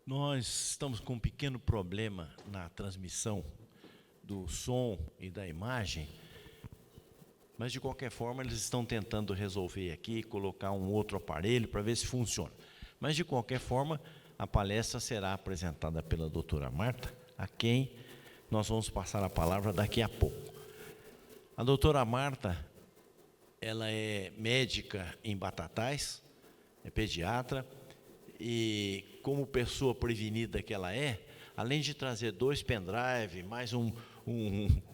Nós estamos com um pequeno problema na transmissão do som e da imagem, mas de qualquer forma eles estão tentando resolver aqui, colocar um outro aparelho para ver se funciona. Mas de qualquer forma, a palestra será apresentada pela doutora Marta, a quem nós vamos passar a palavra daqui a pouco. A doutora Marta, ela é médica em Batatais, é pediatra, e como pessoa prevenida que ela é, além de trazer 2 pendrive, mais um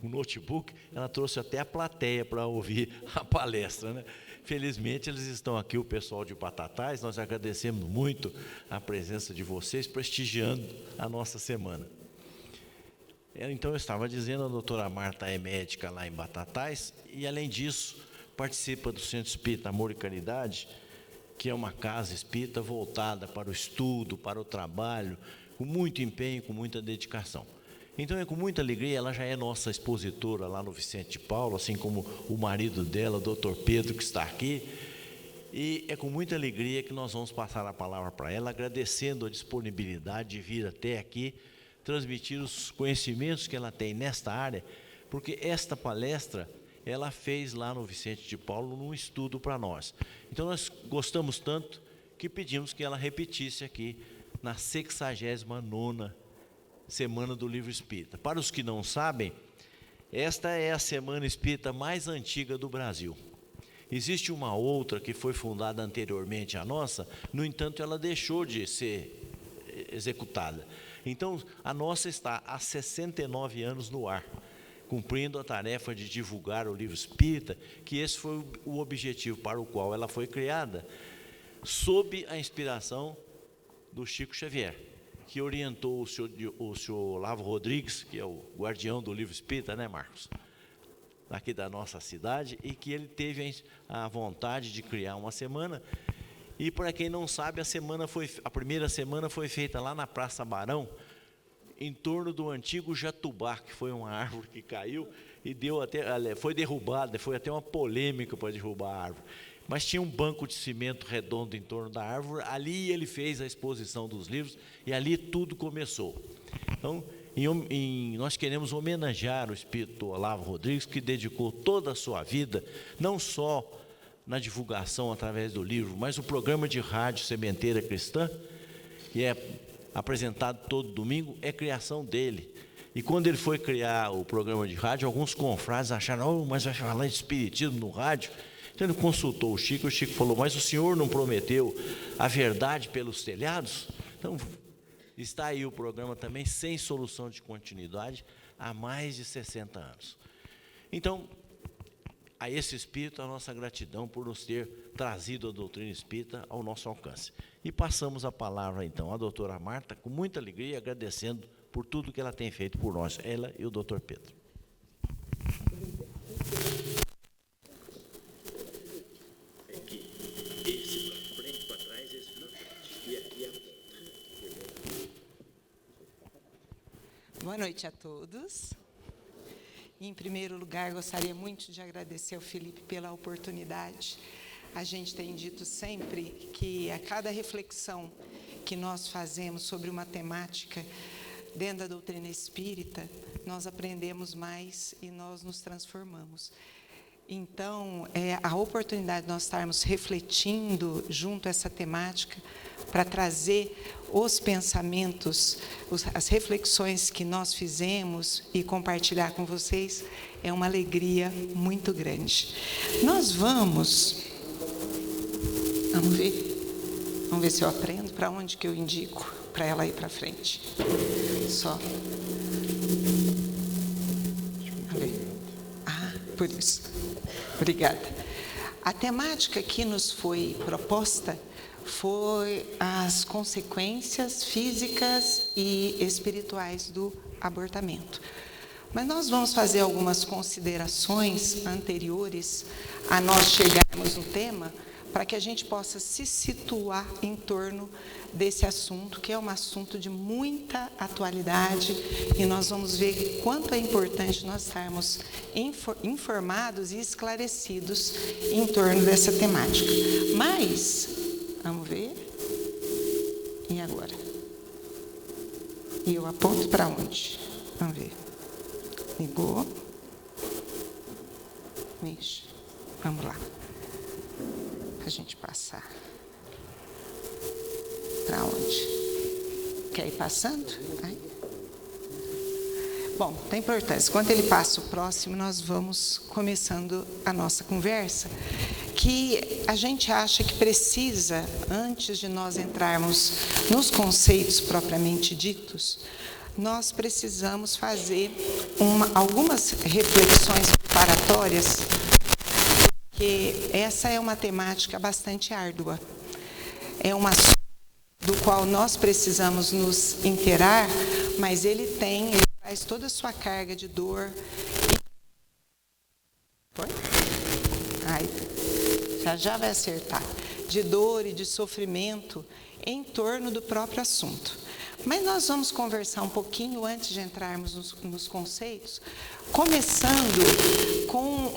notebook, ela trouxe até a plateia para ouvir a palestra, né? Felizmente eles estão aqui, o pessoal de Batatais, nós agradecemos muito a presença de vocês, prestigiando a nossa semana. Então eu estava dizendo, a doutora Marta é médica lá em Batatais, e além disso, participa do Centro Espírita Amor e Caridade, que é uma casa espírita voltada para o estudo, para o trabalho, com muito empenho, com muita dedicação. Então é com muita alegria, ela já é nossa expositora lá no Vicente de Paulo, assim como o marido dela, o doutor Pedro, que está aqui. E é com muita alegria que nós vamos passar a palavra para ela, agradecendo a disponibilidade de vir até aqui, transmitir os conhecimentos que ela tem nesta área, porque esta palestra ela fez lá no Vicente de Paulo num estudo para nós. Então nós gostamos tanto que pedimos que ela repetisse aqui na 69ª Semana do Livro Espírita. Para os que não sabem, esta é a Semana Espírita mais antiga do Brasil. Existe uma outra que foi fundada anteriormente à nossa, no entanto ela deixou de ser executada. Então a nossa está há 69 anos no ar, cumprindo a tarefa de divulgar o livro espírita, que esse foi o objetivo para o qual ela foi criada, sob a inspiração do Chico Xavier, que orientou o senhor Olavo Rodrigues, que é o guardião do livro espírita, né, Marcos? Aqui da nossa cidade, e que ele teve a vontade de criar uma semana. E para quem não sabe, a primeira semana foi feita lá na Praça Barão, em torno do antigo jatubá, que foi uma árvore que caiu e foi derrubada, foi até uma polêmica para derrubar a árvore. Mas tinha um banco de cimento redondo em torno da árvore, ali ele fez a exposição dos livros e ali tudo começou. Então, nós queremos homenagear o espírito Olavo Rodrigues, que dedicou toda a sua vida, não só na divulgação através do livro, mas o programa de rádio Sementeira Cristã, que é apresentado todo domingo, é criação dele. E quando ele foi criar o programa de rádio, alguns confrades acharam, mas vai falar de espiritismo no rádio? Então ele consultou o Chico falou, mas o senhor não prometeu a verdade pelos telhados? Então está aí o programa também, sem solução de continuidade, há mais de 60 anos. Então, a esse espírito, a nossa gratidão por nos ter trazido a doutrina espírita ao nosso alcance. E passamos a palavra, então, à doutora Marta, com muita alegria, agradecendo por tudo que ela tem feito por nós, ela e o doutor Pedro. Boa noite a todos. Em primeiro lugar, gostaria muito de agradecer ao Felipe pela oportunidade. A gente tem dito sempre que a cada reflexão que nós fazemos sobre uma temática dentro da doutrina espírita, nós aprendemos mais e nós nos transformamos. Então, a oportunidade de nós estarmos refletindo junto a essa temática para trazer os pensamentos, as reflexões que nós fizemos e compartilhar com vocês, é uma alegria muito grande. Nós vamos ver se eu aprendo, para onde que eu indico, para ela ir para frente. Só. Por isso. Obrigada. A temática que nos foi proposta foi as consequências físicas e espirituais do abortamento. Mas nós vamos fazer algumas considerações anteriores a nós chegarmos no tema, para que a gente possa se situar em torno desse assunto, que é um assunto de muita atualidade, e nós vamos ver quanto é importante nós estarmos informados e esclarecidos em torno dessa temática. Mas, vamos ver, e agora? E eu aponto para onde? Vamos ver. Ligou. Ixi, vamos lá. Para a gente passar. Para onde? Quer ir passando? Aí. Bom, tem importância. Enquanto ele passa o próximo, nós vamos começando a nossa conversa, que a gente acha que precisa, antes de nós entrarmos nos conceitos propriamente ditos, nós precisamos fazer algumas reflexões preparatórias, porque essa é uma temática bastante árdua. É um assunto do qual nós precisamos nos inteirar, mas ele traz toda a sua carga de dor. Foi? Aí, já vai acertar. De dor e de sofrimento em torno do próprio assunto. Mas nós vamos conversar um pouquinho antes de entrarmos nos conceitos, começando com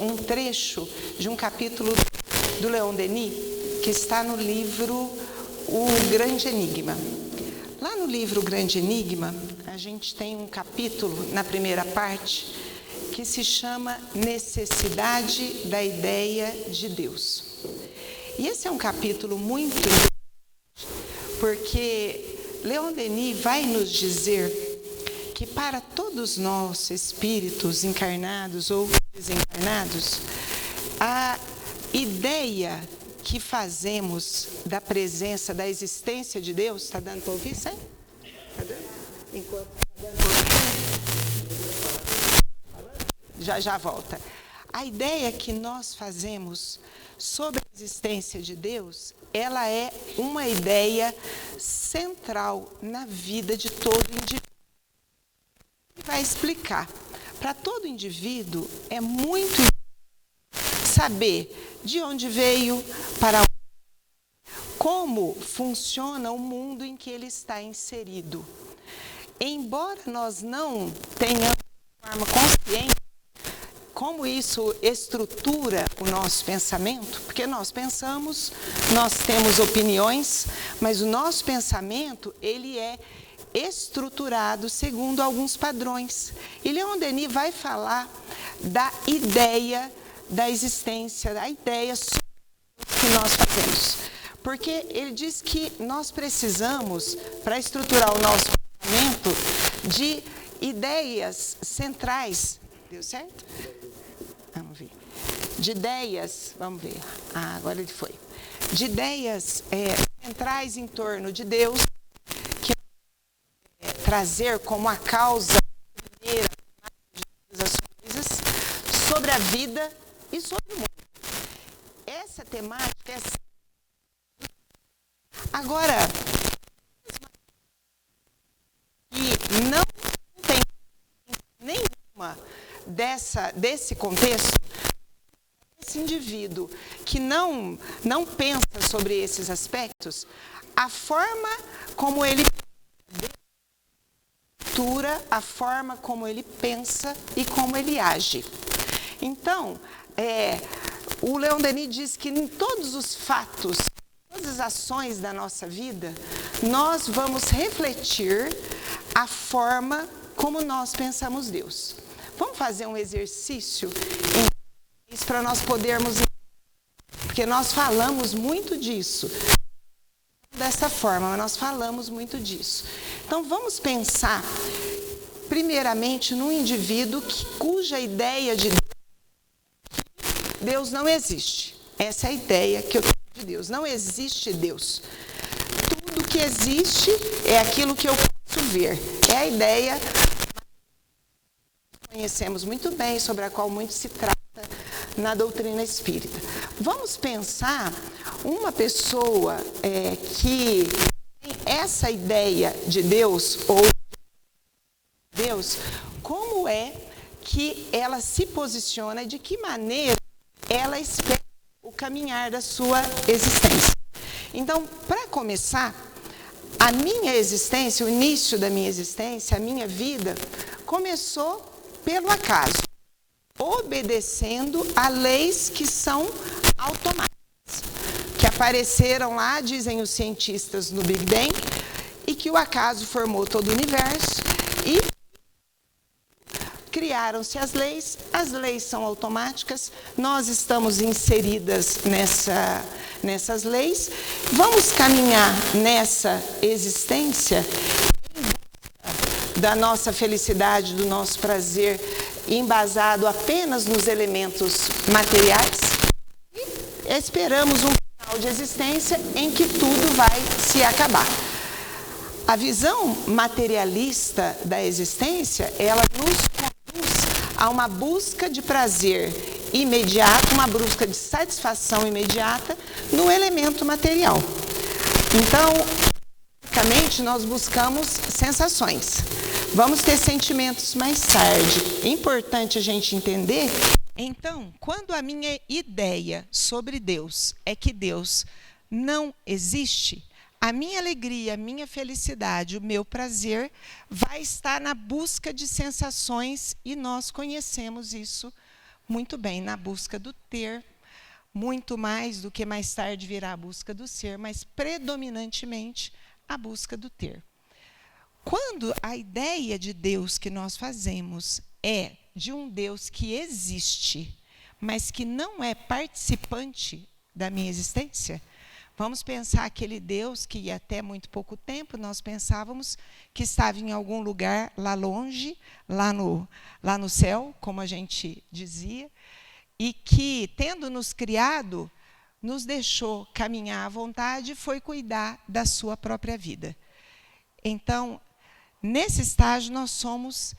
um trecho de um capítulo do Leon Denis, que está no livro O Grande Enigma. Lá no livro O Grande Enigma, a gente tem um capítulo, na primeira parte, que se chama Necessidade da Ideia de Deus. E esse é um capítulo muito importante, porque Leon Denis vai nos dizer que para todos nós, espíritos encarnados ou desencarnados, a ideia que fazemos da presença, da existência de Deus, está dando para ouvir, sim? Está dando? Enquanto está dando para ouvir? Já volta. A ideia que nós fazemos sobre a existência de Deus, ela é uma ideia central na vida de todo indivíduo. Ele vai explicar. Para todo indivíduo, é muito importante saber de onde veio, para onde, como funciona o mundo em que ele está inserido. Embora nós não tenhamos de forma consciente como isso estrutura o nosso pensamento, porque nós pensamos, nós temos opiniões, mas o nosso pensamento, ele é estruturado segundo alguns padrões. E Leon Denis vai falar da ideia da existência, da ideia que nós fazemos. Porque ele diz que nós precisamos, para estruturar o nosso pensamento, de ideias centrais. Deu certo? Vamos ver. De ideias, vamos ver. Agora ele foi. De ideias centrais em torno de Deus, que trazer como a causa primeira das coisas, sobre a vida e sobre o mundo. Essa temática é... Agora, e não tem nenhuma desse contexto, esse indivíduo que não pensa sobre esses aspectos, a forma como ele a forma como ele pensa e como ele age. Então, o Leon Denis diz que em todos os fatos, todas as ações da nossa vida, nós vamos refletir a forma como nós pensamos Deus. Vamos fazer um exercício para nós podermos... Porque nós falamos muito disso. Dessa forma, mas nós falamos muito disso. Então, vamos pensar, primeiramente, num indivíduo cuja ideia de Deus não existe. Essa é a ideia que eu tenho de Deus. Não existe Deus. Tudo que existe é aquilo que eu posso ver. É a ideia que conhecemos muito bem, sobre a qual muito se trata na doutrina espírita. Vamos pensar uma pessoa que tem essa ideia de Deus, ou Deus, como é que ela se posiciona e de que maneira ela espera o caminhar da sua existência. Então, para começar, a minha existência, o início da minha existência, a minha vida, começou pelo acaso, obedecendo a leis que são automáticas, que apareceram lá, dizem os cientistas, no Big Bang, e que o acaso formou todo o universo e criaram-se as leis são automáticas, nós estamos inseridas nessas leis, vamos caminhar nessa existência da nossa felicidade, do nosso prazer, embasado apenas nos elementos materiais, e esperamos um final de existência em que tudo vai se acabar. A visão materialista da existência, ela nos conduz a uma busca de prazer imediato, uma busca de satisfação imediata no elemento material. Então, basicamente, nós buscamos sensações. Vamos ter sentimentos mais tarde. É importante a gente entender. Então, quando a minha ideia sobre Deus é que Deus não existe, a minha alegria, a minha felicidade, o meu prazer vai estar na busca de sensações e nós conhecemos isso muito bem, na busca do ter, muito mais do que mais tarde virá a busca do ser, mas predominantemente a busca do ter. Quando a ideia de Deus que nós fazemos é de um Deus que existe, mas que não é participante da minha existência, vamos pensar aquele Deus que até muito pouco tempo nós pensávamos que estava em algum lugar lá longe, lá no céu, como a gente dizia, e que, tendo nos criado, nos deixou caminhar à vontade e foi cuidar da sua própria vida. Então, nesse estágio, nós somos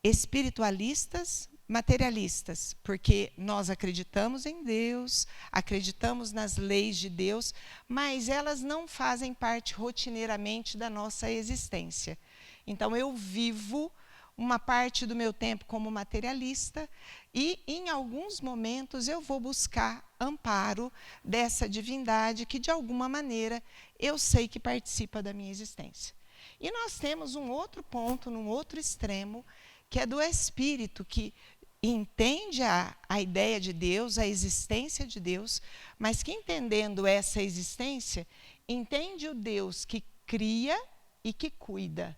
espiritualistas, materialistas, porque nós acreditamos em Deus, acreditamos nas leis de Deus, mas elas não fazem parte rotineiramente da nossa existência. Então, eu vivo uma parte do meu tempo como materialista e, em alguns momentos, eu vou buscar amparo dessa divindade que, de alguma maneira, eu sei que participa da minha existência. E nós temos um outro ponto, num outro extremo, que é do espírito, que entende a ideia de Deus, a existência de Deus, mas que, entendendo essa existência, entende o Deus que cria e que cuida.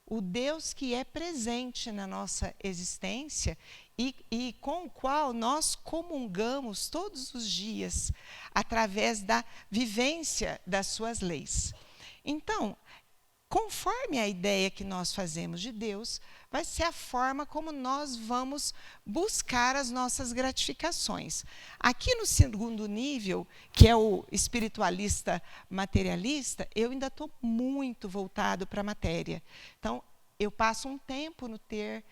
O Deus que é presente na nossa existência e com o qual nós comungamos todos os dias, através da vivência das suas leis. Então, conforme a ideia que nós fazemos de Deus, vai ser a forma como nós vamos buscar as nossas gratificações. Aqui no segundo nível, que é o espiritualista materialista, eu ainda estou muito voltado para a matéria. Então, eu passo um tempo no ter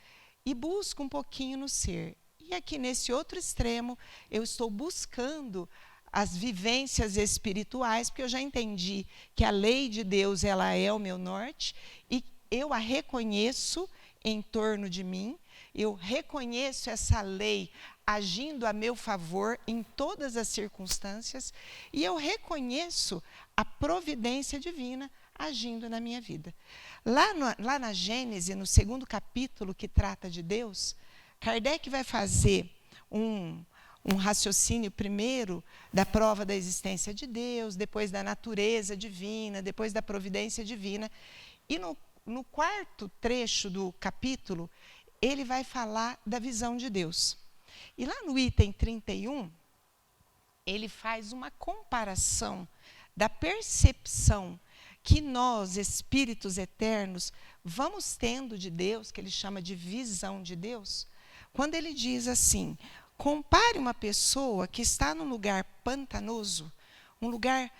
e busco um pouquinho no ser. E aqui nesse outro extremo, eu estou buscando as vivências espirituais, porque eu já entendi que a lei de Deus ela é o meu norte, e eu a reconheço em torno de mim, eu reconheço essa lei agindo a meu favor em todas as circunstâncias, e eu reconheço a providência divina agindo na minha vida. Lá na Gênesis, no 2º capítulo, que trata de Deus, Kardec vai fazer um raciocínio primeiro da prova da existência de Deus, depois da natureza divina, depois da providência divina. E no quarto trecho do capítulo, ele vai falar da visão de Deus. E lá no item 31, ele faz uma comparação da percepção que nós, espíritos eternos, vamos tendo de Deus, que ele chama de visão de Deus, quando ele diz assim: compare uma pessoa que está num lugar pantanoso, um lugar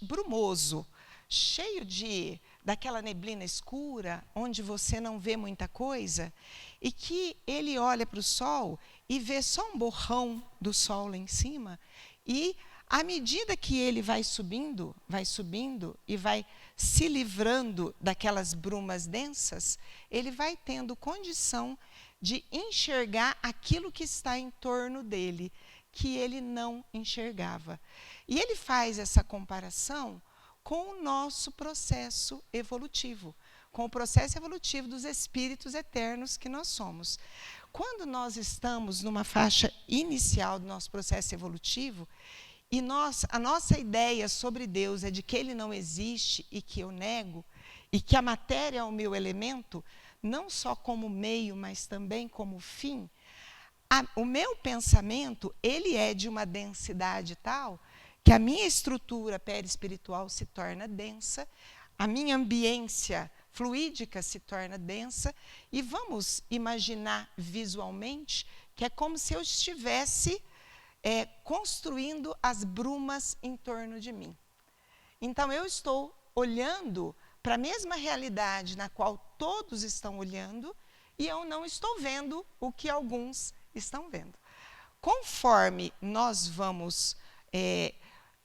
brumoso, cheio daquela neblina escura, onde você não vê muita coisa, e que ele olha para o sol e vê só um borrão do sol lá em cima, e à medida que ele vai subindo e vai se livrando daquelas brumas densas, ele vai tendo condição de enxergar aquilo que está em torno dele, que ele não enxergava. E ele faz essa comparação com o nosso processo evolutivo, com o processo evolutivo dos espíritos eternos que nós somos. Quando nós estamos numa faixa inicial do nosso processo evolutivo, e a nossa ideia sobre Deus é de que ele não existe e que eu nego, e que a matéria é o meu elemento, não só como meio, mas também como fim, o meu pensamento, ele é de uma densidade tal que a minha estrutura perispiritual se torna densa, a minha ambiência fluídica se torna densa, e vamos imaginar visualmente que é como se eu estivesse construindo as brumas em torno de mim. Então, eu estou olhando para a mesma realidade na qual todos estão olhando, e eu não estou vendo o que alguns estão vendo. Conforme nós vamos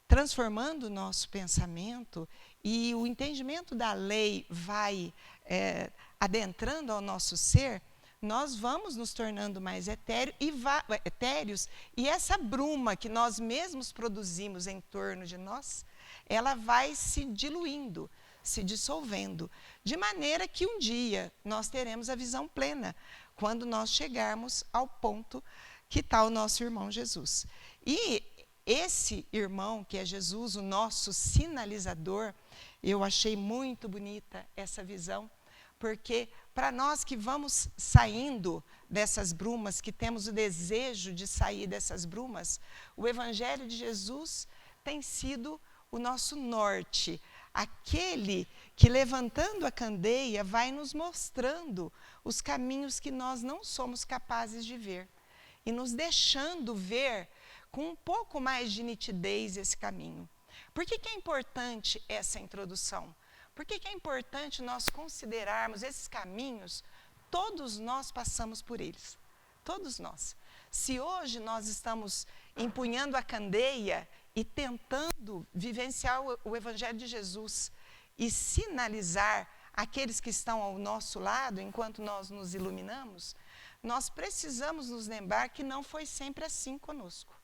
transformando o nosso pensamento e o entendimento da lei vai adentrando ao nosso ser, nós vamos nos tornando mais etéreos, e essa bruma que nós mesmos produzimos em torno de nós, ela vai se diluindo, se dissolvendo, de maneira que um dia nós teremos a visão plena, quando nós chegarmos ao ponto que está o nosso irmão Jesus. E esse irmão, que é Jesus, o nosso sinalizador, eu achei muito bonita essa visão, porque para nós que vamos saindo dessas brumas, que temos o desejo de sair dessas brumas, o Evangelho de Jesus tem sido o nosso norte, aquele que, levantando a candeia, vai nos mostrando os caminhos que nós não somos capazes de ver, e nos deixando ver com um pouco mais de nitidez esse caminho. Por que é importante essa introdução? Por que é importante nós considerarmos esses caminhos? Todos nós passamos por eles, todos nós. Se hoje nós estamos empunhando a candeia e tentando vivenciar o Evangelho de Jesus e sinalizar aqueles que estão ao nosso lado, enquanto nós nos iluminamos, nós precisamos nos lembrar que não foi sempre assim conosco.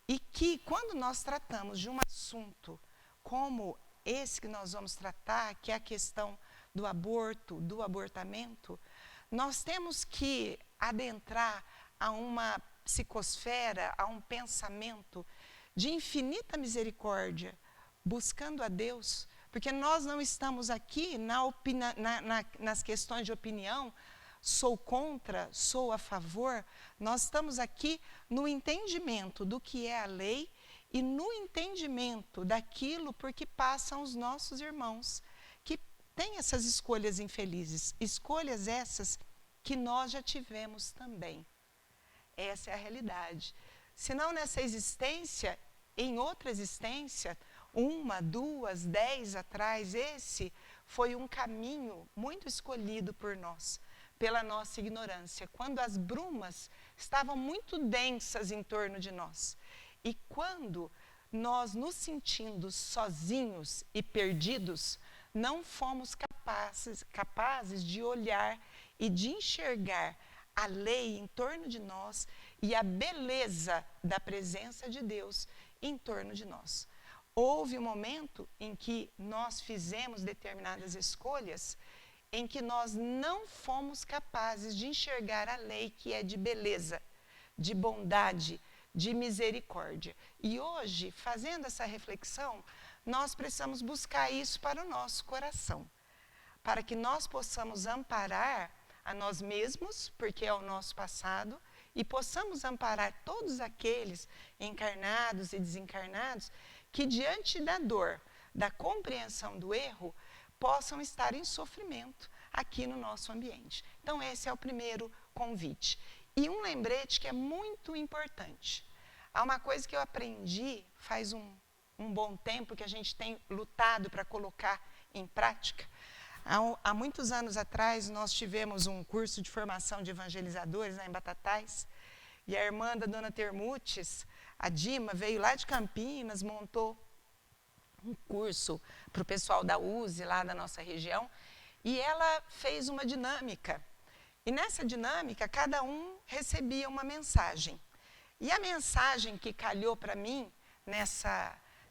E que, quando nós tratamos de um assunto como esse que nós vamos tratar, que é a questão do aborto, do abortamento, nós temos que adentrar a uma psicosfera, a um pensamento de infinita misericórdia, buscando a Deus, porque nós não estamos aqui nas questões de opinião, sou contra, sou a favor, nós estamos aqui no entendimento do que é a lei e no entendimento daquilo por que passam os nossos irmãos, que têm essas escolhas infelizes, escolhas essas que nós já tivemos também. Essa é a realidade. Se não nessa existência, em outra existência, 1, 2, 10 atrás, esse foi um caminho muito escolhido por nós, pela nossa ignorância, quando as brumas estavam muito densas em torno de nós. E quando nós, nos sentindo sozinhos e perdidos, não fomos capazes de olhar e de enxergar a lei em torno de nós e a beleza da presença de Deus em torno de nós. Houve um momento em que nós fizemos determinadas escolhas em que nós não fomos capazes de enxergar a lei que é de beleza, de bondade, de misericórdia. E hoje, fazendo essa reflexão, nós precisamos buscar isso para o nosso coração, para que nós possamos amparar a nós mesmos, porque é o nosso passado, e possamos amparar todos aqueles encarnados e desencarnados que, diante da dor, da compreensão do erro, possam estar em sofrimento aqui no nosso ambiente. Então, esse é o primeiro convite. E um lembrete que é muito importante. Há uma coisa que eu aprendi faz um bom tempo, que a gente tem lutado para colocar em prática. Há muitos anos atrás, nós tivemos um curso de formação de evangelizadores lá em Batatais, e a irmã da dona Termutes, a Dima, veio lá de Campinas, montou um curso para o pessoal da USE, lá da nossa região, e ela fez uma dinâmica. E nessa dinâmica, cada um recebia uma mensagem. E a mensagem que calhou para mim,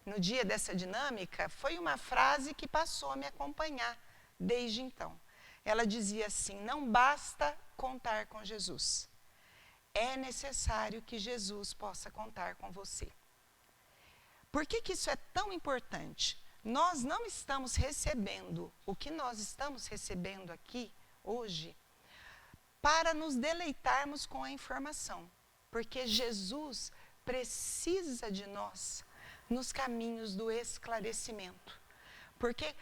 no dia dessa dinâmica, foi uma frase que passou a me acompanhar desde então. Ela dizia assim: não basta contar com Jesus, é necessário que Jesus possa contar com você. Por que isso é tão importante? nós não estamos recebendo o que nós estamos recebendo aqui hoje para nos deleitarmos com a informação, porque Jesus precisa de nós nos caminhos do esclarecimento. Porque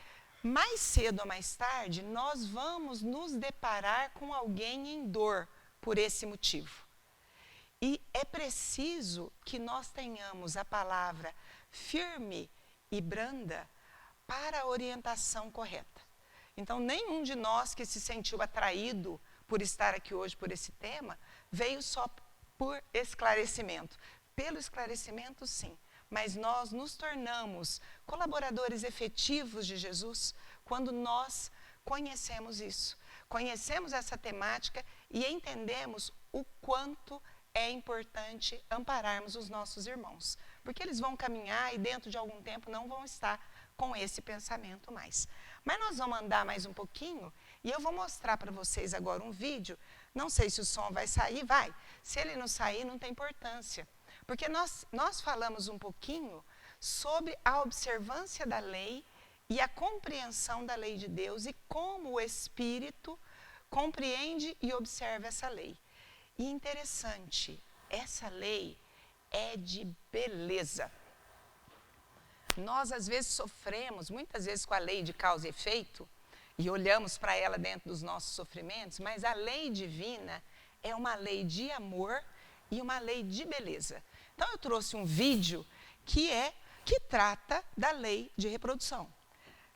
mais cedo ou mais tarde, nós vamos nos deparar com alguém em dor por esse motivo. E é preciso que nós tenhamos a palavra firme e branda para a orientação correta. Então, nenhum de nós que se sentiu atraído por estar aqui hoje por esse tema, veio só por esclarecimento. Pelo esclarecimento, sim. Mas nós nos tornamos colaboradores efetivos de Jesus quando nós conhecemos isso. Conhecemos essa temática e entendemos o quanto é importante ampararmos os nossos irmãos. Porque eles vão caminhar e dentro de algum tempo não vão estar com esse pensamento mais. Mas nós vamos andar mais um pouquinho e eu vou mostrar para vocês agora um vídeo. Não sei se o som vai sair, vai. Se ele não sair, não tem importância. Porque nós falamos um pouquinho sobre a observância da lei e a compreensão da lei de Deus e como o Espírito compreende e observa essa lei. E interessante, essa lei é de beleza. Nós, às vezes, sofremos, muitas vezes, com a lei de causa e efeito, e olhamos para ela dentro dos nossos sofrimentos, mas a lei divina é uma lei de amor e uma lei de beleza. Então, eu trouxe um vídeo que trata da lei de reprodução,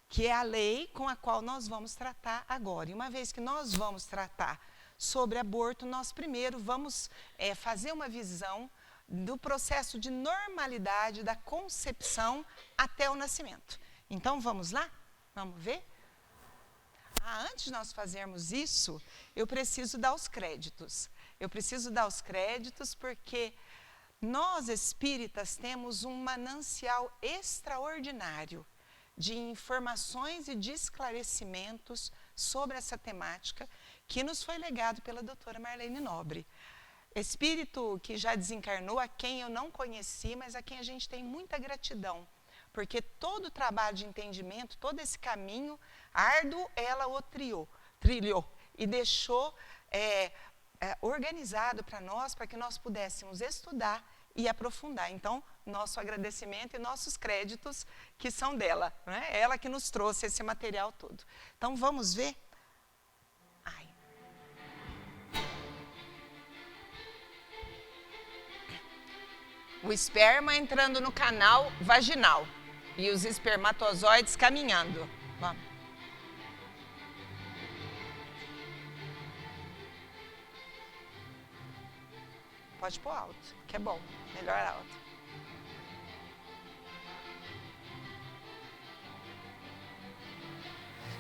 que é a lei com a qual nós vamos tratar agora. E uma vez que nós vamos tratar sobre aborto, nós primeiro vamos fazer uma visão do processo de normalidade da concepção até o nascimento. Então, vamos lá? Vamos ver? Antes de nós fazermos isso, eu preciso dar os créditos. Eu preciso dar os créditos porque nós, espíritas, temos um manancial extraordinário de informações e de esclarecimentos sobre essa temática que nos foi legado pela doutora Marlene Nobre. Espírito que já desencarnou, a quem eu não conheci, mas a quem a gente tem muita gratidão. Porque todo o trabalho de entendimento, todo esse caminho árduo, ela o trilhou e deixou organizado para nós, para que nós pudéssemos estudar e aprofundar. Então, nosso agradecimento e nossos créditos que são dela, né? Ela que nos trouxe esse material todo. Então, vamos ver? O esperma entrando no canal vaginal e os espermatozoides caminhando. Vamos. Pode pôr alto, que é bom. Melhor alto.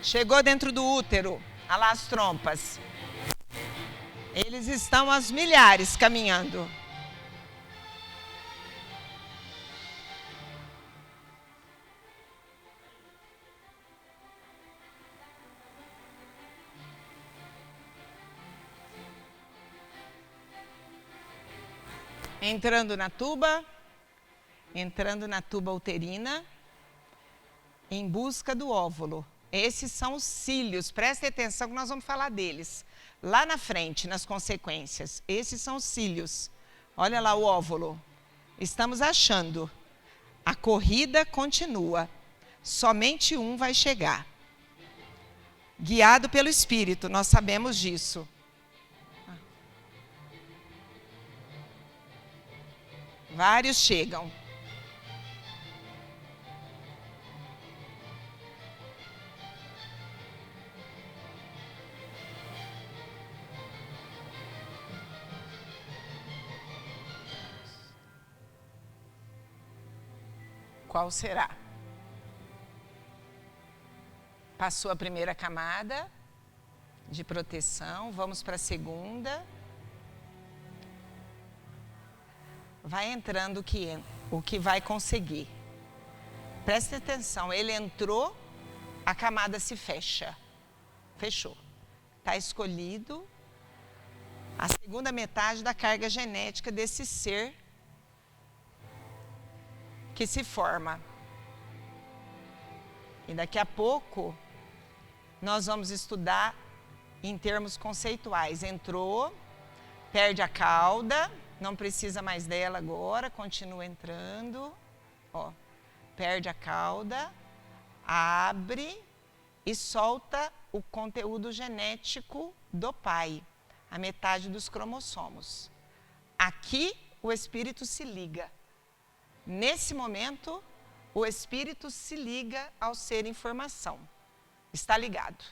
Chegou dentro do útero. Olha lá as trompas. Eles estão aos milhares caminhando. Entrando na tuba uterina, em busca do óvulo. Esses são os cílios, prestem atenção que nós vamos falar deles. Lá na frente, nas consequências, esses são os cílios. Olha lá o óvulo. Estamos achando. A corrida continua. Somente um vai chegar. Guiado pelo Espírito, nós sabemos disso. Vários chegam. Qual será? Passou a primeira camada de proteção, vamos para a segunda. Vai entrando o que vai conseguir. Preste atenção, ele entrou, a camada se fecha. Fechou. Está escolhido a segunda metade da carga genética desse ser que se forma. E daqui a pouco, nós vamos estudar em termos conceituais. Entrou, perde a cauda, não precisa mais dela agora, continua entrando. Ó, perde a cauda, abre e solta o conteúdo genético do pai, a metade dos cromossomos. Aqui, o espírito se liga. Nesse momento, o espírito se liga ao ser informação. Está ligado.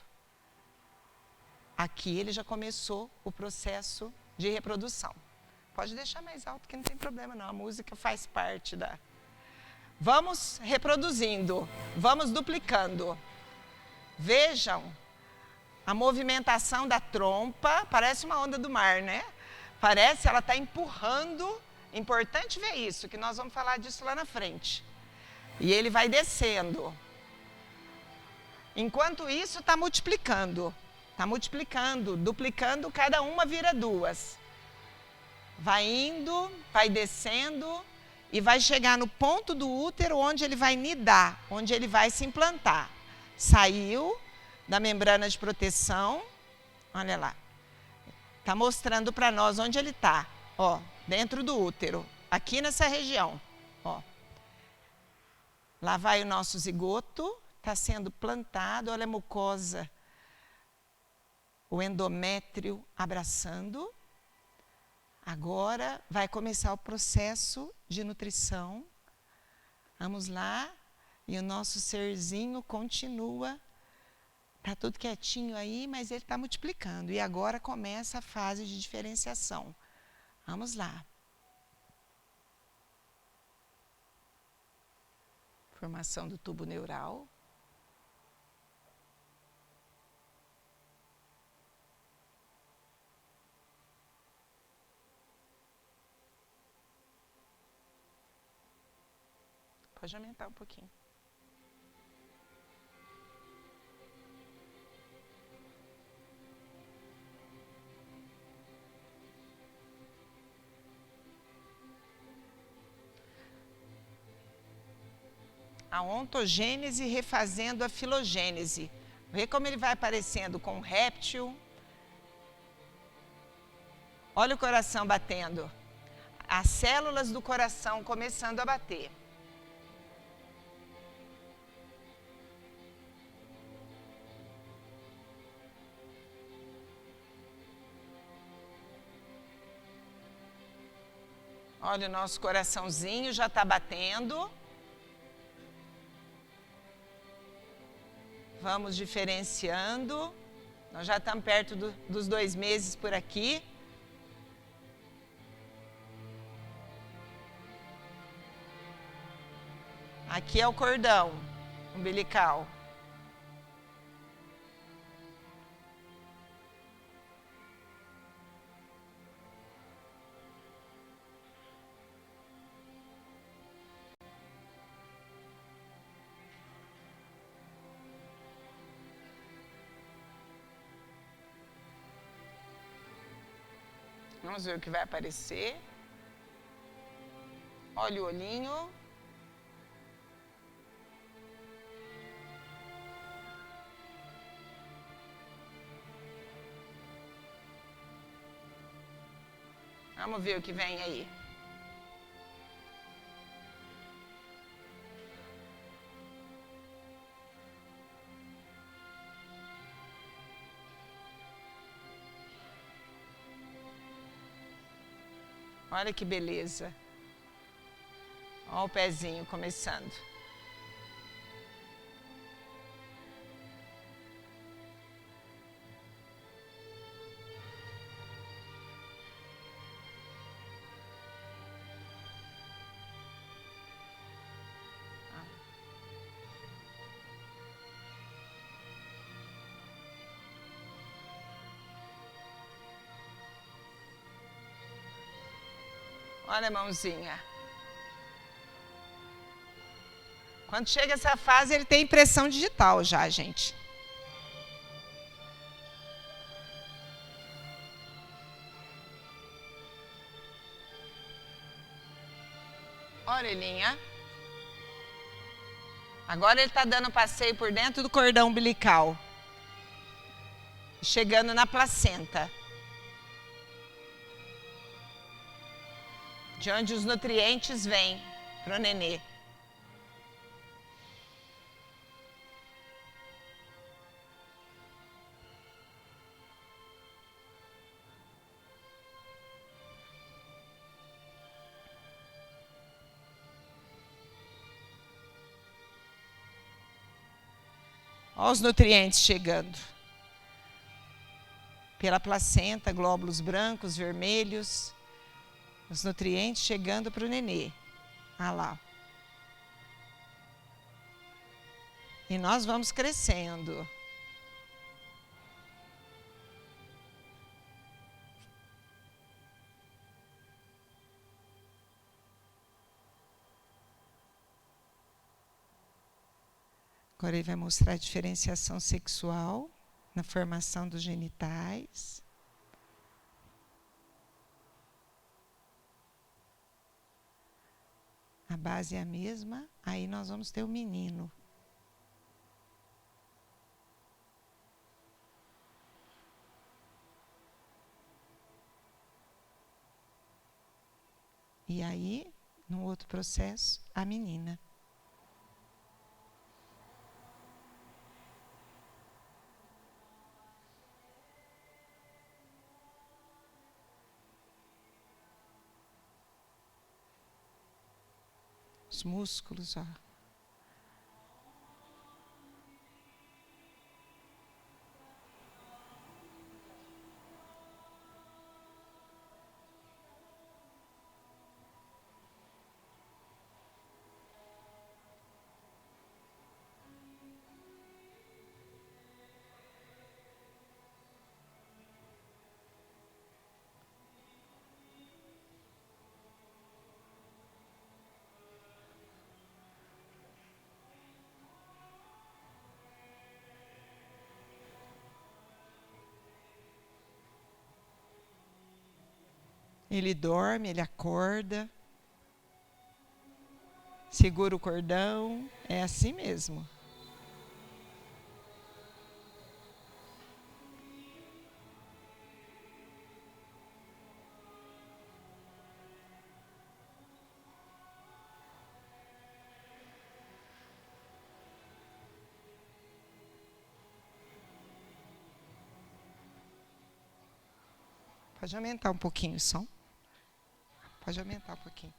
Aqui ele já começou o processo de reprodução. Pode deixar mais alto que não tem problema não, a música faz parte da... Vamos reproduzindo, vamos duplicando. Vejam a movimentação da trompa, parece uma onda do mar, né? Parece, ela está empurrando. Importante ver isso, que nós vamos falar disso lá na frente. E ele vai descendo. Enquanto isso, está multiplicando. Está multiplicando, duplicando, cada uma vira duas. Vai indo, vai descendo e vai chegar no ponto do útero onde ele vai nidar, onde ele vai se implantar. Saiu da membrana de proteção, olha lá. Está mostrando para nós onde ele está, ó, dentro do útero, aqui nessa região, ó. Lá vai o nosso zigoto, está sendo plantado, olha a mucosa, o endométrio abraçando. Agora vai começar o processo de nutrição. Vamos lá, e o nosso serzinho continua. Está tudo quietinho aí, mas ele está multiplicando. E agora começa a fase de diferenciação. Vamos lá. Formação do tubo neural. Pode aumentar um pouquinho. A ontogênese refazendo a filogênese. Vê como ele vai aparecendo com um réptil. Olha o coração batendo. As células do coração começando a bater. Olha, o nosso coraçãozinho já está batendo. Vamos diferenciando. Nós já estamos perto dos 2 meses por aqui. Aqui é o cordão umbilical. Vamos ver o que vai aparecer. Olha o olhinho. Vamos ver o que vem aí. Olha que beleza. Olha o pezinho começando. Olha a mãozinha. Quando chega essa fase, ele tem impressão digital já, gente. Orelhinha. Agora ele está dando passeio por dentro do cordão umbilical. Chegando na placenta. De onde os nutrientes vêm para o nenê. Olha os nutrientes chegando. Pela placenta, glóbulos brancos, vermelhos. Os nutrientes chegando para o nenê. Olha lá. E nós vamos crescendo. Agora ele vai mostrar a diferenciação sexual na formação dos genitais. A base é a mesma, aí nós vamos ter o menino. E aí, no outro processo, a menina. Os músculos, ó. Ele dorme, ele acorda, segura o cordão, é assim mesmo. Pode aumentar um pouquinho o som? Pode aumentar um pouquinho.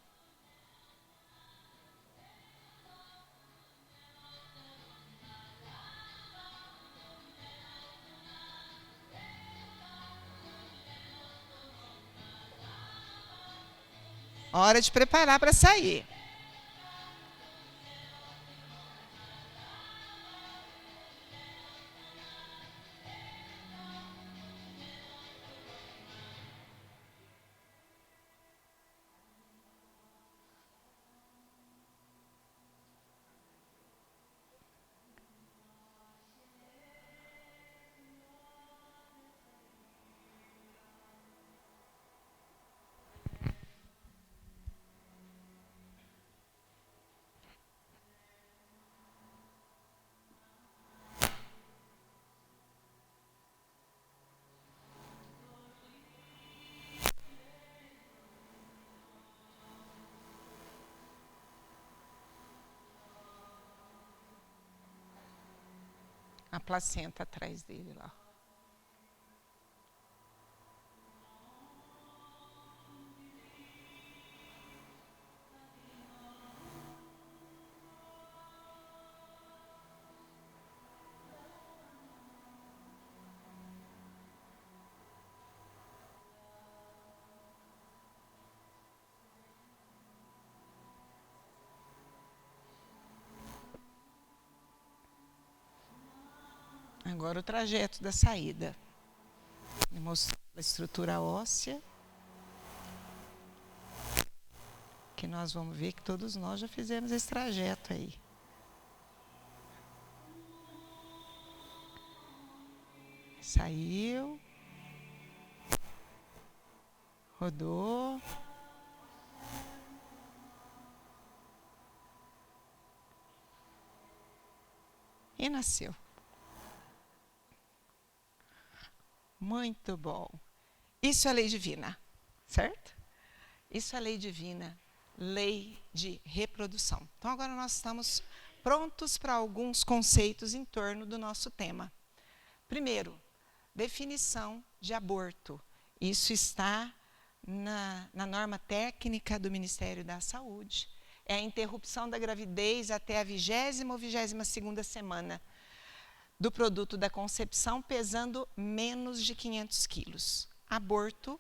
Hora de preparar para sair. A placenta atrás dele lá. Agora o trajeto da saída. Mostrar a estrutura óssea. Que nós vamos ver que todos nós já fizemos esse trajeto aí. Saiu. Rodou. nasceu. Muito bom. Isso é lei divina, certo? Isso é lei divina, lei de reprodução. Então, agora nós estamos prontos para alguns conceitos em torno do nosso tema. Primeiro, definição de aborto. Isso está na norma técnica do Ministério da Saúde. É a interrupção da gravidez até a 20ª ou 22ª semana do produto da concepção, pesando menos de 500 quilos. Aborto,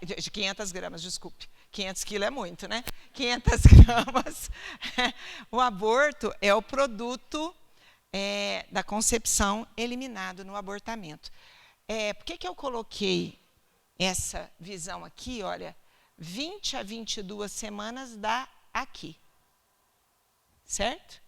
de 500 gramas, desculpe. 500 quilos é muito, né? 500 gramas. O aborto é o produto da concepção eliminado no abortamento. Por que eu coloquei essa visão aqui? Olha, 20 a 22 semanas dá aqui. Certo?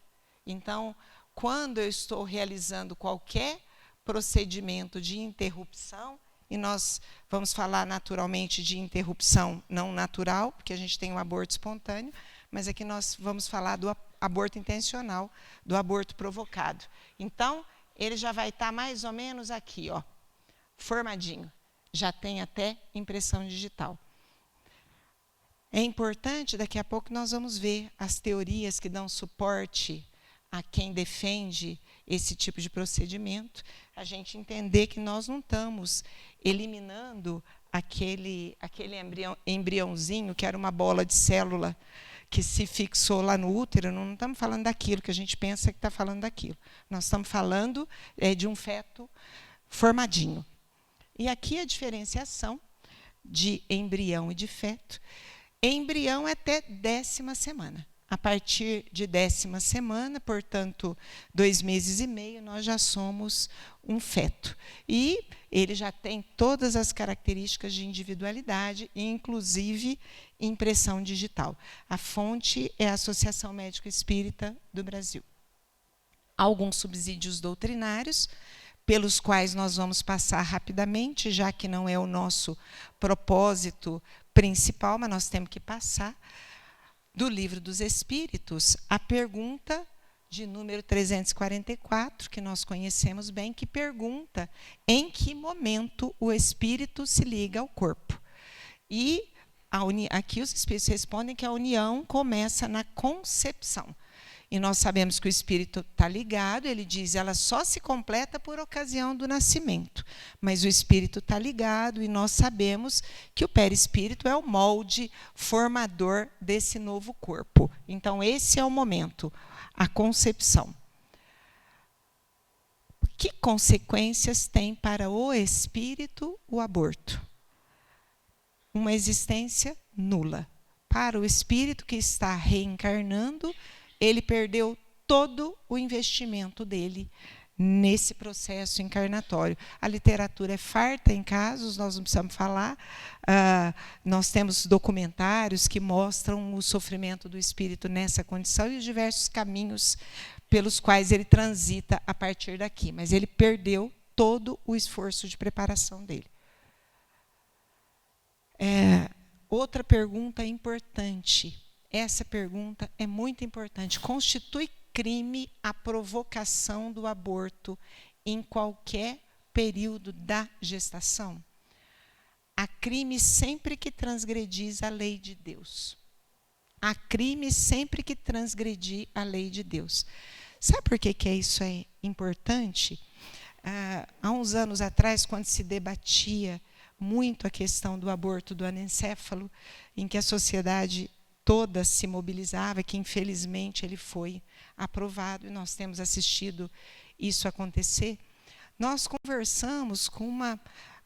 Então, quando eu estou realizando qualquer procedimento de interrupção, e nós vamos falar naturalmente de interrupção não natural, porque a gente tem o aborto espontâneo, mas aqui nós vamos falar do aborto intencional, do aborto provocado. Então, ele já vai estar mais ou menos aqui, ó, formadinho. Já tem até impressão digital. É importante, daqui a pouco nós vamos ver as teorias que dão suporte a quem defende esse tipo de procedimento, a gente entender que nós não estamos eliminando aquele embriãozinho que era uma bola de célula que se fixou lá no útero, não estamos falando daquilo que a gente pensa que está falando daquilo. Nós estamos falando de um feto formadinho. E aqui a diferenciação de embrião e de feto. Embrião é até 10ª semana. A partir de 10ª semana, portanto, 2 meses e meio, nós já somos um feto. E ele já tem todas as características de individualidade, inclusive impressão digital. A fonte é a Associação Médico Espírita do Brasil. Alguns subsídios doutrinários, pelos quais nós vamos passar rapidamente, já que não é o nosso propósito principal, mas nós temos que passar. Do Livro dos Espíritos, a pergunta de número 344, que nós conhecemos bem, que pergunta em que momento o espírito se liga ao corpo. E aqui os espíritos respondem que a união começa na concepção. E nós sabemos que o espírito está ligado, ele diz, ela só se completa por ocasião do nascimento. Mas o espírito está ligado e nós sabemos que o perispírito é o molde formador desse novo corpo. Então, esse é o momento, a concepção. Que consequências tem para o espírito o aborto? Uma existência nula. Para o espírito que está reencarnando, ele perdeu todo o investimento dele nesse processo encarnatório. A literatura é farta em casos, nós não precisamos falar. Nós temos documentários que mostram o sofrimento do espírito nessa condição e os diversos caminhos pelos quais ele transita a partir daqui. Mas ele perdeu todo o esforço de preparação dele. Outra pergunta importante. Essa pergunta é muito importante. Constitui crime a provocação do aborto em qualquer período da gestação? Há crime sempre que transgredis a lei de Deus. Há crime sempre que transgredir a lei de Deus. Sabe por que isso é importante? Há uns anos atrás, quando se debatia muito a questão do aborto do anencéfalo, em que a sociedade toda se mobilizava, que infelizmente ele foi aprovado, e nós temos assistido isso acontecer. Nós conversamos com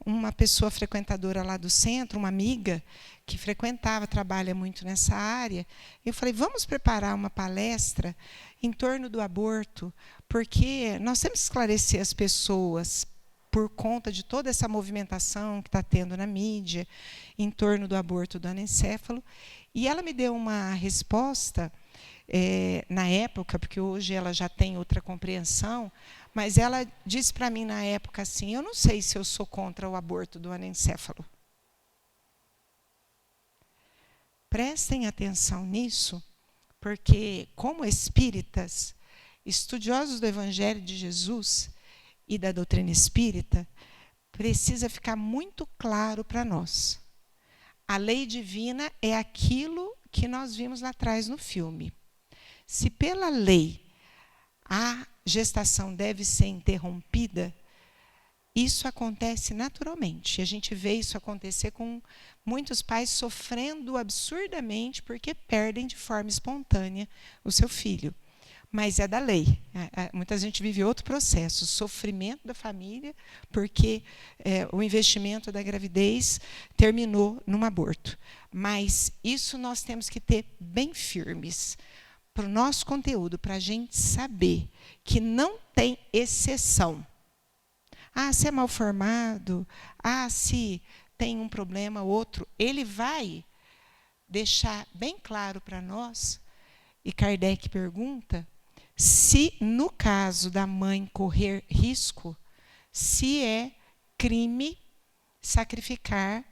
uma pessoa frequentadora lá do centro, uma amiga, que frequentava, trabalha muito nessa área. Eu falei, vamos preparar uma palestra em torno do aborto, porque nós temos que esclarecer as pessoas por conta de toda essa movimentação que está tendo na mídia em torno do aborto do anencéfalo. E ela me deu uma resposta, na época, porque hoje ela já tem outra compreensão, mas ela disse para mim na época assim, eu não sei se eu sou contra o aborto do anencéfalo. Prestem atenção nisso, porque, como espíritas, estudiosos do Evangelho de Jesus e da doutrina espírita, precisa ficar muito claro para nós. A lei divina é aquilo que nós vimos lá atrás no filme. Se pela lei a gestação deve ser interrompida, isso acontece naturalmente. A gente vê isso acontecer com muitos pais sofrendo absurdamente porque perdem de forma espontânea o seu filho. Mas é da lei. Muita gente vive outro processo, o sofrimento da família, porque o investimento da gravidez terminou num aborto. Mas isso nós temos que ter bem firmes para o nosso conteúdo, para a gente saber que não tem exceção. Se é mal formado, se tem um problema ou outro, ele vai deixar bem claro para nós, e Kardec pergunta, se, no caso da mãe correr risco, se é crime sacrificar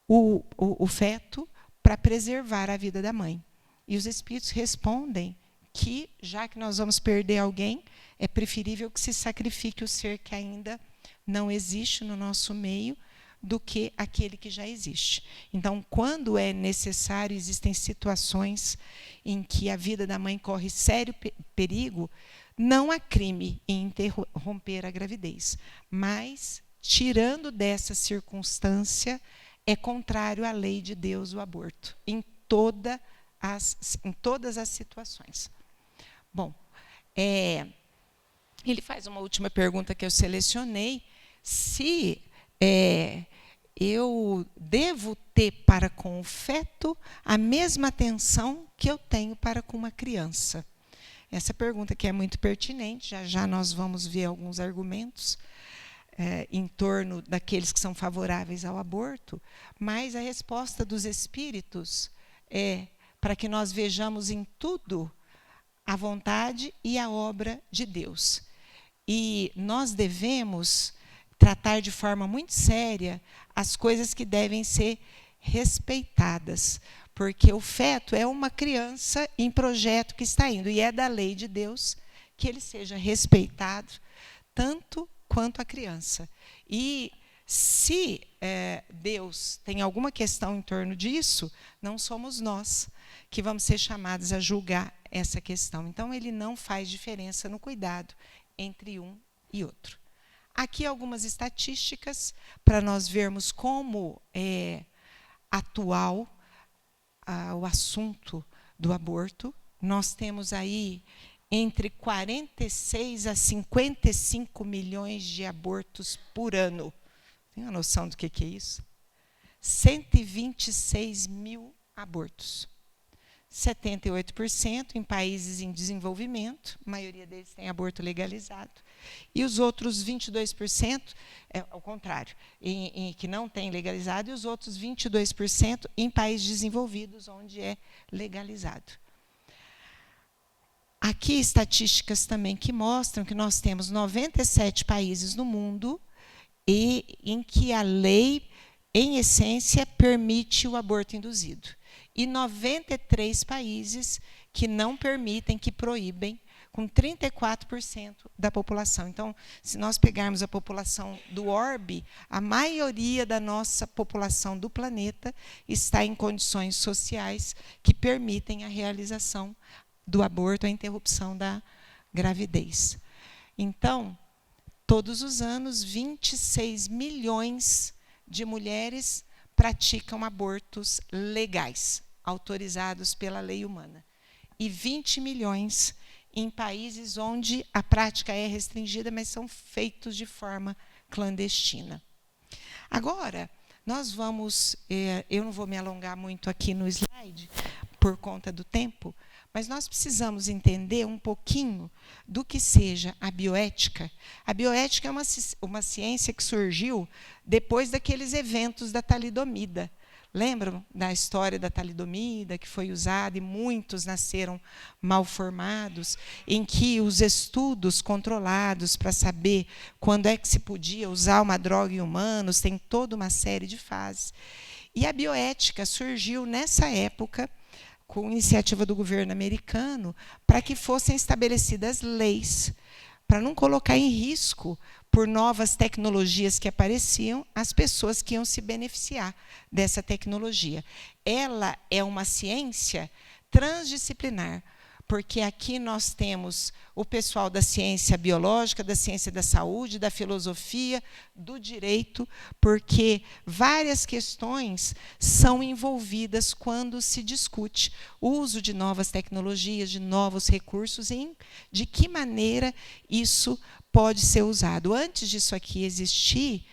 o feto para preservar a vida da mãe. E os espíritos respondem que, já que nós vamos perder alguém, é preferível que se sacrifique o ser que ainda não existe no nosso meio, do que aquele que já existe. Então, quando é necessário, existem situações em que a vida da mãe corre sério perigo, não há crime em interromper a gravidez. Mas, tirando dessa circunstância, é contrário à lei de Deus o aborto, em todas as situações. Bom, ele faz uma última pergunta que eu selecionei, se eu devo ter para com o feto a mesma atenção que eu tenho para com uma criança. Essa pergunta que é muito pertinente, já nós vamos ver alguns argumentos em torno daqueles que são favoráveis ao aborto, mas a resposta dos espíritos é para que nós vejamos em tudo a vontade e a obra de Deus. E nós devemos tratar de forma muito séria as coisas que devem ser respeitadas, porque o feto é uma criança em projeto que está indo, e é da lei de Deus que ele seja respeitado, tanto quanto a criança. E se Deus tem alguma questão em torno disso, não somos nós que vamos ser chamados a julgar essa questão. Então, ele não faz diferença no cuidado entre um e outro. Aqui algumas estatísticas para nós vermos como é atual o assunto do aborto. Nós temos aí entre 46 a 55 milhões de abortos por ano. Tem uma noção do que é isso? 126 mil abortos. 78% em países em desenvolvimento, a maioria deles tem aborto legalizado, e os outros 22%, ao contrário, que não tem legalizado, e os outros 22% em países desenvolvidos, onde é legalizado. Aqui estatísticas também que mostram que nós temos 97 países no mundo em que a lei, em essência, permite o aborto induzido. E 93 países que não permitem, que proíbem, com 34% da população. Então, se nós pegarmos a população do orbe, a maioria da nossa população do planeta está em condições sociais que permitem a realização do aborto, a interrupção da gravidez. Então, todos os anos, 26 milhões de mulheres praticam abortos legais, autorizados pela lei humana. E 20 milhões em países onde a prática é restringida, mas são feitos de forma clandestina. Agora, nós vamos... eu não vou me alongar muito aqui no slide, por conta do tempo, mas nós precisamos entender um pouquinho do que seja a bioética. A bioética é uma ciência que surgiu depois daqueles eventos da talidomida. Lembram da história da talidomida, que foi usada e muitos nasceram mal formados, em que os estudos controlados para saber quando é que se podia usar uma droga em humanos, tem toda uma série de fases. E a bioética surgiu nessa época, com iniciativa do governo americano, para que fossem estabelecidas leis, para não colocar em risco, por novas tecnologias que apareciam, as pessoas que iam se beneficiar dessa tecnologia. Ela é uma ciência transdisciplinar, porque aqui nós temos o pessoal da ciência biológica, da ciência da saúde, da filosofia, do direito, porque várias questões são envolvidas quando se discute o uso de novas tecnologias, de novos recursos, e de que maneira isso pode ser usado. Antes disso aqui existir,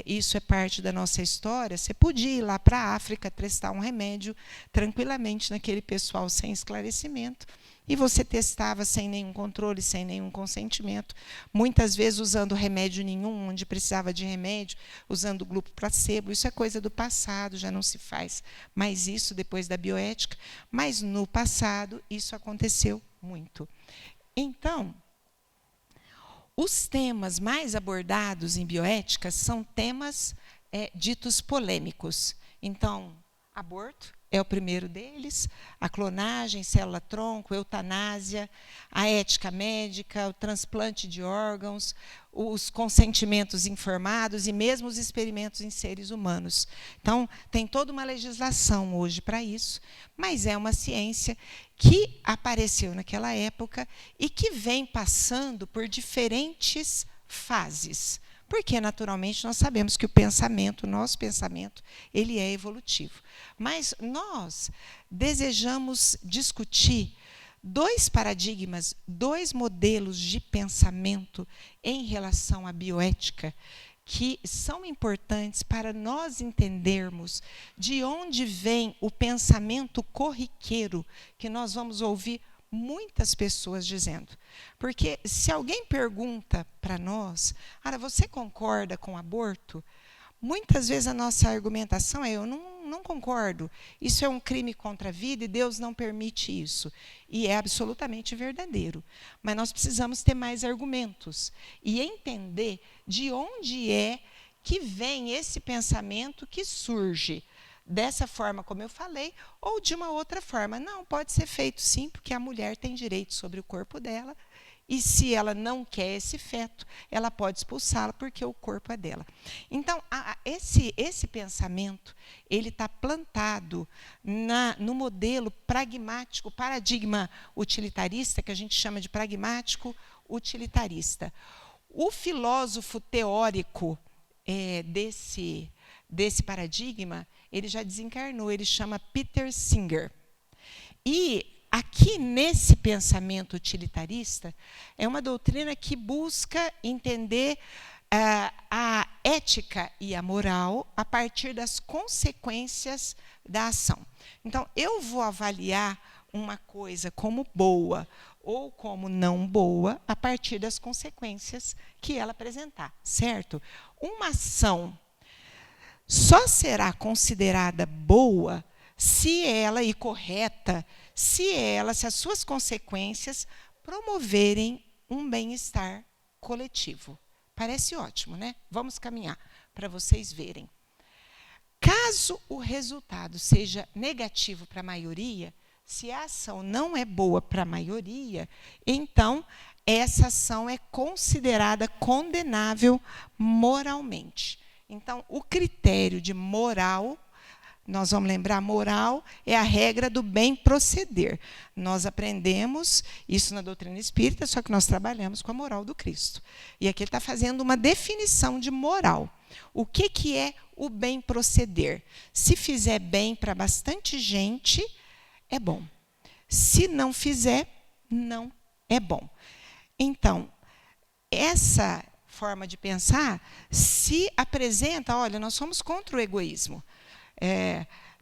isso é parte da nossa história, você podia ir lá para a África testar um remédio tranquilamente naquele pessoal sem esclarecimento, e você testava sem nenhum controle, sem nenhum consentimento, muitas vezes usando remédio nenhum, onde precisava de remédio, usando grupo placebo. Isso é coisa do passado, já não se faz mais isso depois da bioética, mas no passado isso aconteceu muito. Então, os temas mais abordados em bioética são temas ditos polêmicos. Então, aborto é o primeiro deles, a clonagem, célula-tronco, eutanásia, a ética médica, o transplante de órgãos, os consentimentos informados e mesmo os experimentos em seres humanos. Então, tem toda uma legislação hoje para isso, mas é uma ciência que apareceu naquela época e que vem passando por diferentes fases. Porque, naturalmente, nós sabemos que o pensamento, o nosso pensamento, ele é evolutivo. Mas nós desejamos discutir dois paradigmas, dois modelos de pensamento em relação à bioética, que são importantes para nós entendermos de onde vem o pensamento corriqueiro, que nós vamos ouvir muitas pessoas dizendo. Porque se alguém pergunta para nós, você concorda com o aborto? Muitas vezes a nossa argumentação é, eu não concordo, isso é um crime contra a vida e Deus não permite isso. E é absolutamente verdadeiro. Mas nós precisamos ter mais argumentos e entender de onde é que vem esse pensamento que surge dessa forma, como eu falei, ou de uma outra forma. Não, pode ser feito sim, porque a mulher tem direito sobre o corpo dela, e se ela não quer esse feto, ela pode expulsá-lo, porque o corpo é dela. Então, esse pensamento, ele está plantado no modelo pragmático, paradigma utilitarista, que a gente chama de pragmático utilitarista. O filósofo teórico desse paradigma, ele já desencarnou, ele chama Peter Singer. E aqui, nesse pensamento utilitarista, é uma doutrina que busca entender a ética e a moral a partir das consequências da ação. Então, eu vou avaliar uma coisa como boa ou como não boa a partir das consequências que ela apresentar, certo? Uma ação só será considerada boa se ela e correta, se as suas consequências promoverem um bem-estar coletivo. Parece ótimo, né? Vamos caminhar para vocês verem. Caso o resultado seja negativo para a maioria, se a ação não é boa para a maioria, então essa ação é considerada condenável moralmente. Então, o critério de moral, nós vamos lembrar, moral é a regra do bem proceder. Nós aprendemos isso na doutrina espírita, só que nós trabalhamos com a moral do Cristo. E aqui ele está fazendo uma definição de moral. O que é o bem proceder? Se fizer bem para bastante gente, é bom. Se não fizer, não é bom. Então, essa forma de pensar se apresenta, olha, nós somos contra o egoísmo.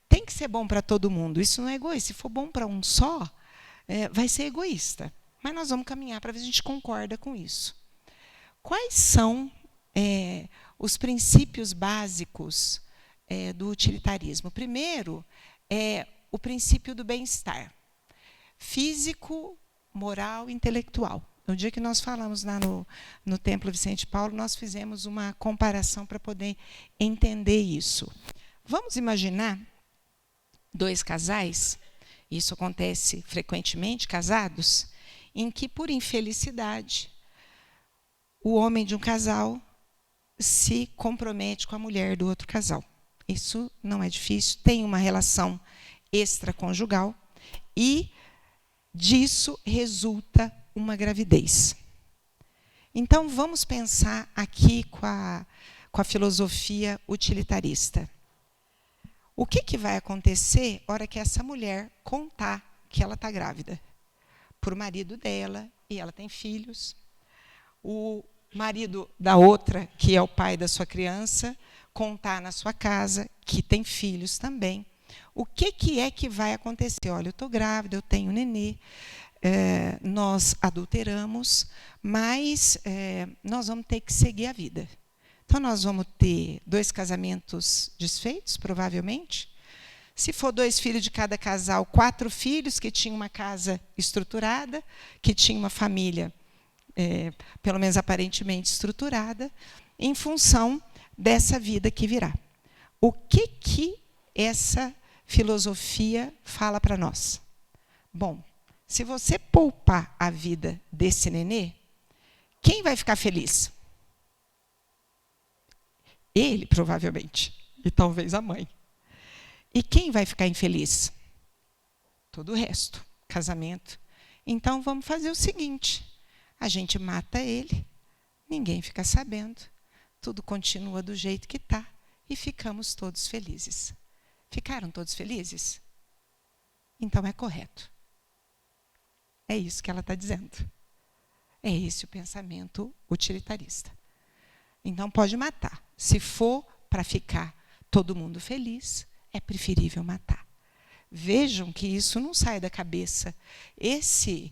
Tem que ser bom para todo mundo. Isso não é egoísta. Se for bom para um só, vai ser egoísta. Mas nós vamos caminhar para ver se a gente concorda com isso. Quais são os princípios básicos do utilitarismo? Primeiro, o princípio do bem-estar físico, moral e intelectual. No dia que nós falamos lá no Templo Vicente Paulo, nós fizemos uma comparação para poder entender isso. Vamos imaginar dois casais isso acontece frequentemente, casados, em que, por infelicidade, o homem de um casal se compromete com a mulher do outro casal. Isso não é difícil, tem uma relação extraconjugal e disso resulta uma gravidez. Então, vamos pensar aqui com a filosofia utilitarista. O que vai acontecer na hora que essa mulher contar que ela está grávida? Para o marido dela, e ela tem filhos. O marido da outra, que é o pai da sua criança, contar na sua casa que tem filhos também. O que é que vai acontecer? Olha, eu estou grávida, eu tenho nenê, nós adulteramos, mas nós vamos ter que seguir a vida. Então, nós vamos ter 2 casamentos desfeitos, provavelmente. Se for 2 filhos de cada casal, 4 filhos que tinham uma casa estruturada, que tinha uma família, pelo menos aparentemente estruturada, em função dessa vida que virá. O que essa filosofia fala para nós? Bom, se você poupar a vida desse nenê, quem vai ficar feliz? Ele, provavelmente, e talvez a mãe. E quem vai ficar infeliz? Todo o resto, casamento. Então, vamos fazer o seguinte, a gente mata ele, ninguém fica sabendo, tudo continua do jeito que está, e ficamos todos felizes. Ficaram todos felizes? Então, é correto. É isso que ela está dizendo. É esse o pensamento utilitarista. Então, pode matar. Se for para ficar todo mundo feliz, é preferível matar. Vejam que isso não sai da cabeça. Esse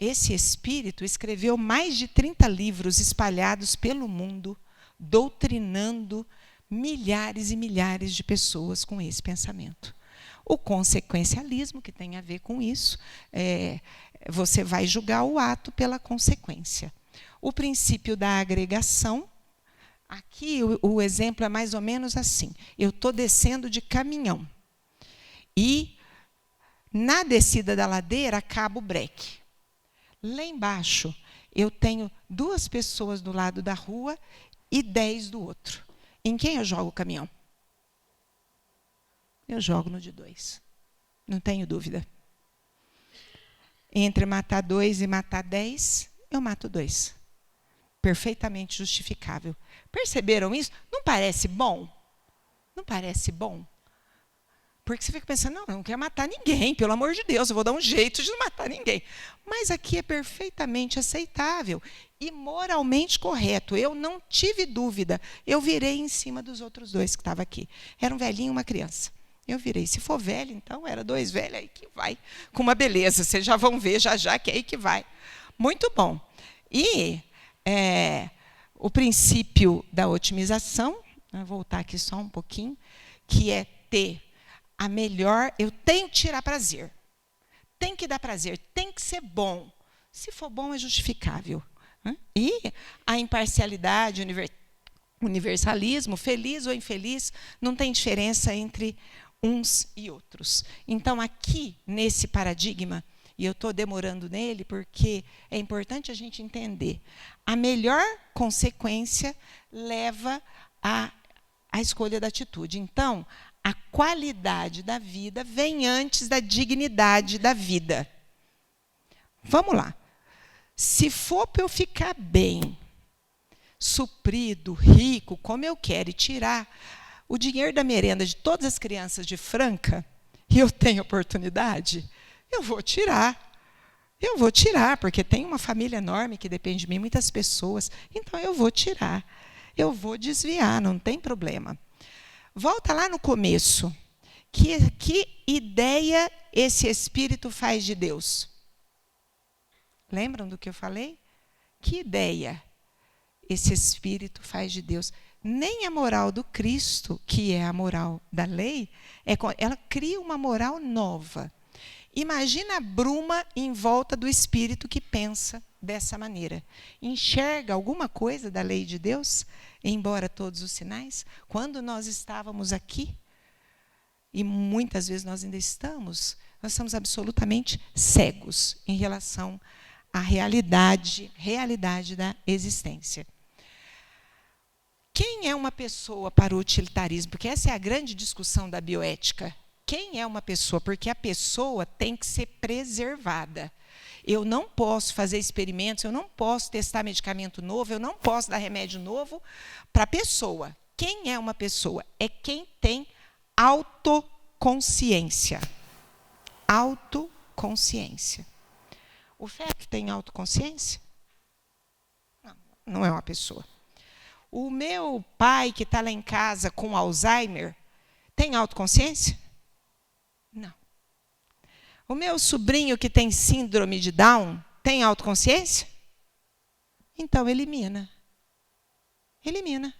espírito escreveu mais de 30 livros espalhados pelo mundo, doutrinando milhares e milhares de pessoas com esse pensamento. O consequencialismo, que tem a ver com isso, você vai julgar o ato pela consequência. O princípio da agregação, aqui o exemplo é mais ou menos assim. Eu estou descendo de caminhão e, na descida da ladeira, acaba o breque. Lá embaixo, eu tenho 2 pessoas do lado da rua e 10 do outro. Em quem eu jogo o caminhão? Eu jogo no de 2. Não tenho dúvida. Entre matar 2 e matar 10, eu mato 2. Perfeitamente justificável. Perceberam isso? Não parece bom? Não parece bom? Porque você fica pensando, não, eu não quero matar ninguém, pelo amor de Deus, eu vou dar um jeito de não matar ninguém. Mas aqui é perfeitamente aceitável e moralmente correto. Eu não tive dúvida. Eu virei em cima dos outros 2 que estavam aqui. Era um velhinho e uma criança. Eu virei. Se for velho, então, era 2 velhos, aí que vai. Com uma beleza, vocês já vão ver já que é aí que vai. Muito bom. E o princípio da otimização, vou voltar aqui só um pouquinho, que é ter a melhor, eu tenho que tirar prazer. Tem que dar prazer, tem que ser bom. Se for bom, é justificável. E a imparcialidade, universalismo, feliz ou infeliz, não tem diferença entre uns e outros. Então, aqui, nesse paradigma, e eu estou demorando nele porque é importante a gente entender, a melhor consequência leva à escolha da atitude. Então, a qualidade da vida vem antes da dignidade da vida. Vamos lá. Se for para eu ficar bem, suprido, rico, como eu quero, e tirar o dinheiro da merenda de todas as crianças de Franca, e eu tenho oportunidade, eu vou tirar. Eu vou tirar, porque tem uma família enorme que depende de mim, muitas pessoas. Então, eu vou tirar. Eu vou desviar, não tem problema. Volta lá no começo. Que ideia esse Espírito faz de Deus? Lembram do que eu falei? Que ideia esse Espírito faz de Deus? Nem a moral do Cristo, que é a moral da lei, ela cria uma moral nova. Imagina a bruma em volta do Espírito que pensa dessa maneira. Enxerga alguma coisa da lei de Deus, embora todos os sinais? Quando nós estávamos aqui, e muitas vezes nós ainda estamos, Nós estamos absolutamente cegos em relação à realidade da existência. Quem é uma pessoa para o utilitarismo? Porque essa é a grande discussão da bioética. Quem é uma pessoa? Porque a pessoa tem que ser preservada. Eu não posso fazer experimentos, eu não posso testar medicamento novo, eu não posso dar remédio novo para a pessoa. Quem é uma pessoa? É quem tem autoconsciência. Autoconsciência. O feto tem autoconsciência? Não, não é uma pessoa. O meu pai, que está lá em casa com Alzheimer, tem autoconsciência? Não. O meu sobrinho, que tem síndrome de Down, tem autoconsciência? Então, elimina. Elimina.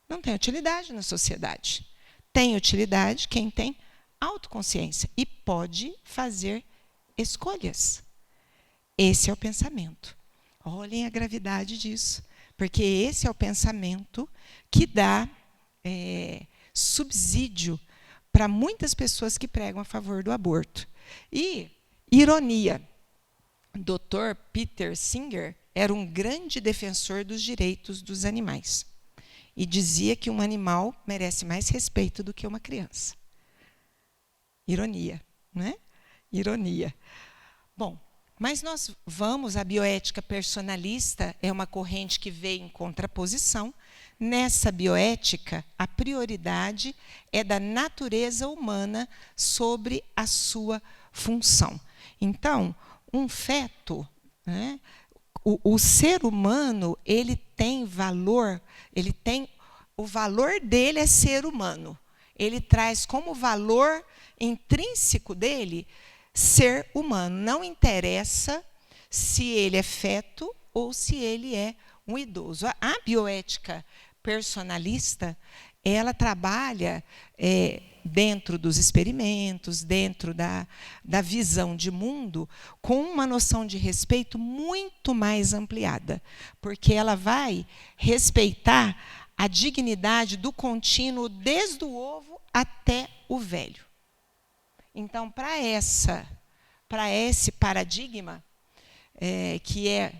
Não tem utilidade na sociedade. Tem utilidade quem tem autoconsciência e pode fazer escolhas. Esse é o pensamento. Olhem a gravidade disso. Porque esse é o pensamento que dá subsídio para muitas pessoas que pregam a favor do aborto. E, ironia, Dr. Peter Singer era um grande defensor dos direitos dos animais. E dizia que um animal merece mais respeito do que uma criança. Ironia, não é? Ironia. Bom, mas nós vamos, a bioética personalista é uma corrente que veio em contraposição. Nessa bioética, a prioridade é da natureza humana sobre a sua função. Então, um feto, né, o ser humano, ele tem valor, o valor dele é ser humano. Ele traz como valor intrínseco dele ser humano. Não interessa se ele é feto ou se ele é um idoso. A bioética personalista, ela trabalha dentro dos experimentos, dentro da visão de mundo, com uma noção de respeito muito mais ampliada, porque ela vai respeitar a dignidade do contínuo desde o ovo até o velho. Então, para esse paradigma,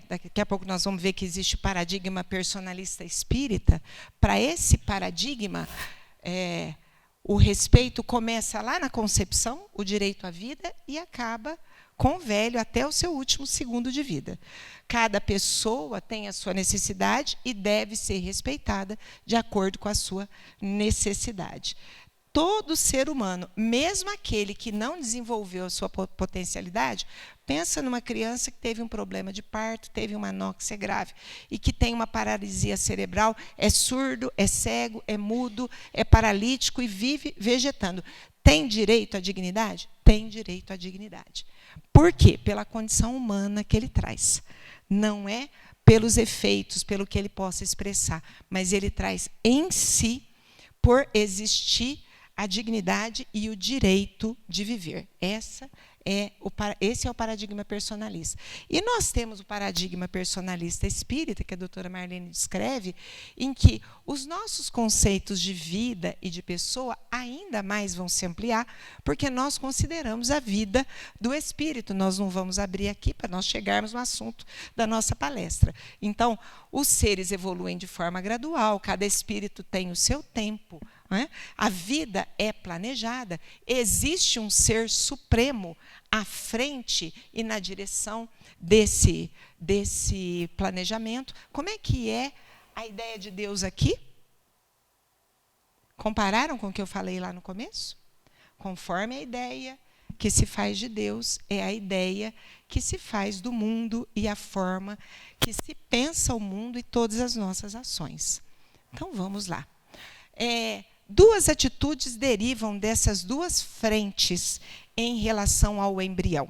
daqui a pouco nós vamos ver que existe o paradigma personalista espírita, para esse paradigma, o respeito começa lá na concepção, o direito à vida, e acaba com o velho até o seu último segundo de vida. Cada pessoa tem a sua necessidade e deve ser respeitada de acordo com a sua necessidade. Todo ser humano, mesmo aquele que não desenvolveu a sua potencialidade, pensa numa criança que teve um problema de parto, teve uma anóxia grave e que tem uma paralisia cerebral, é surdo, é cego, é mudo, é paralítico e vive vegetando. Tem direito à dignidade? Tem direito à dignidade. Por quê? Pela condição humana que ele traz. Não é pelos efeitos, pelo que ele possa expressar, mas ele traz em si, por existir, a dignidade e o direito de viver. Esse é o paradigma personalista. E nós temos o paradigma personalista espírita, que a doutora Marlene descreve, em que os nossos conceitos de vida e de pessoa ainda mais vão se ampliar, porque nós consideramos a vida do espírito. Nós não vamos abrir aqui para nós chegarmos no assunto da nossa palestra. Então, os seres evoluem de forma gradual, cada espírito tem o seu tempo. A vida é planejada, existe um ser supremo à frente e na direção desse planejamento. Como é que é a ideia de Deus aqui? Compararam com o que eu falei lá no começo? Conforme a ideia que se faz de Deus, é a ideia que se faz do mundo e a forma que se pensa o mundo e todas as nossas ações. Então, vamos lá. Duas atitudes derivam dessas duas frentes em relação ao embrião.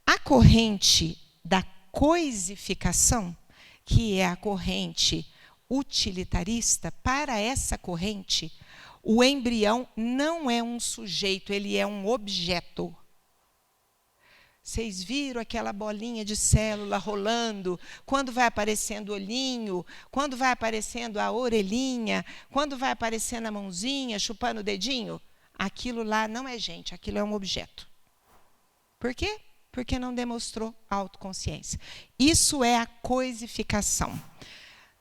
A corrente da coisificação, que é a corrente utilitarista, para essa corrente, o embrião não é um sujeito, ele é um objeto. Vocês viram aquela bolinha de célula rolando, quando vai aparecendo o olhinho, quando vai aparecendo a orelhinha, quando vai aparecendo a mãozinha, chupando o dedinho? aquilo lá não é gente, aquilo é um objeto. Por quê? Porque não demonstrou autoconsciência. Isso é a coisificação.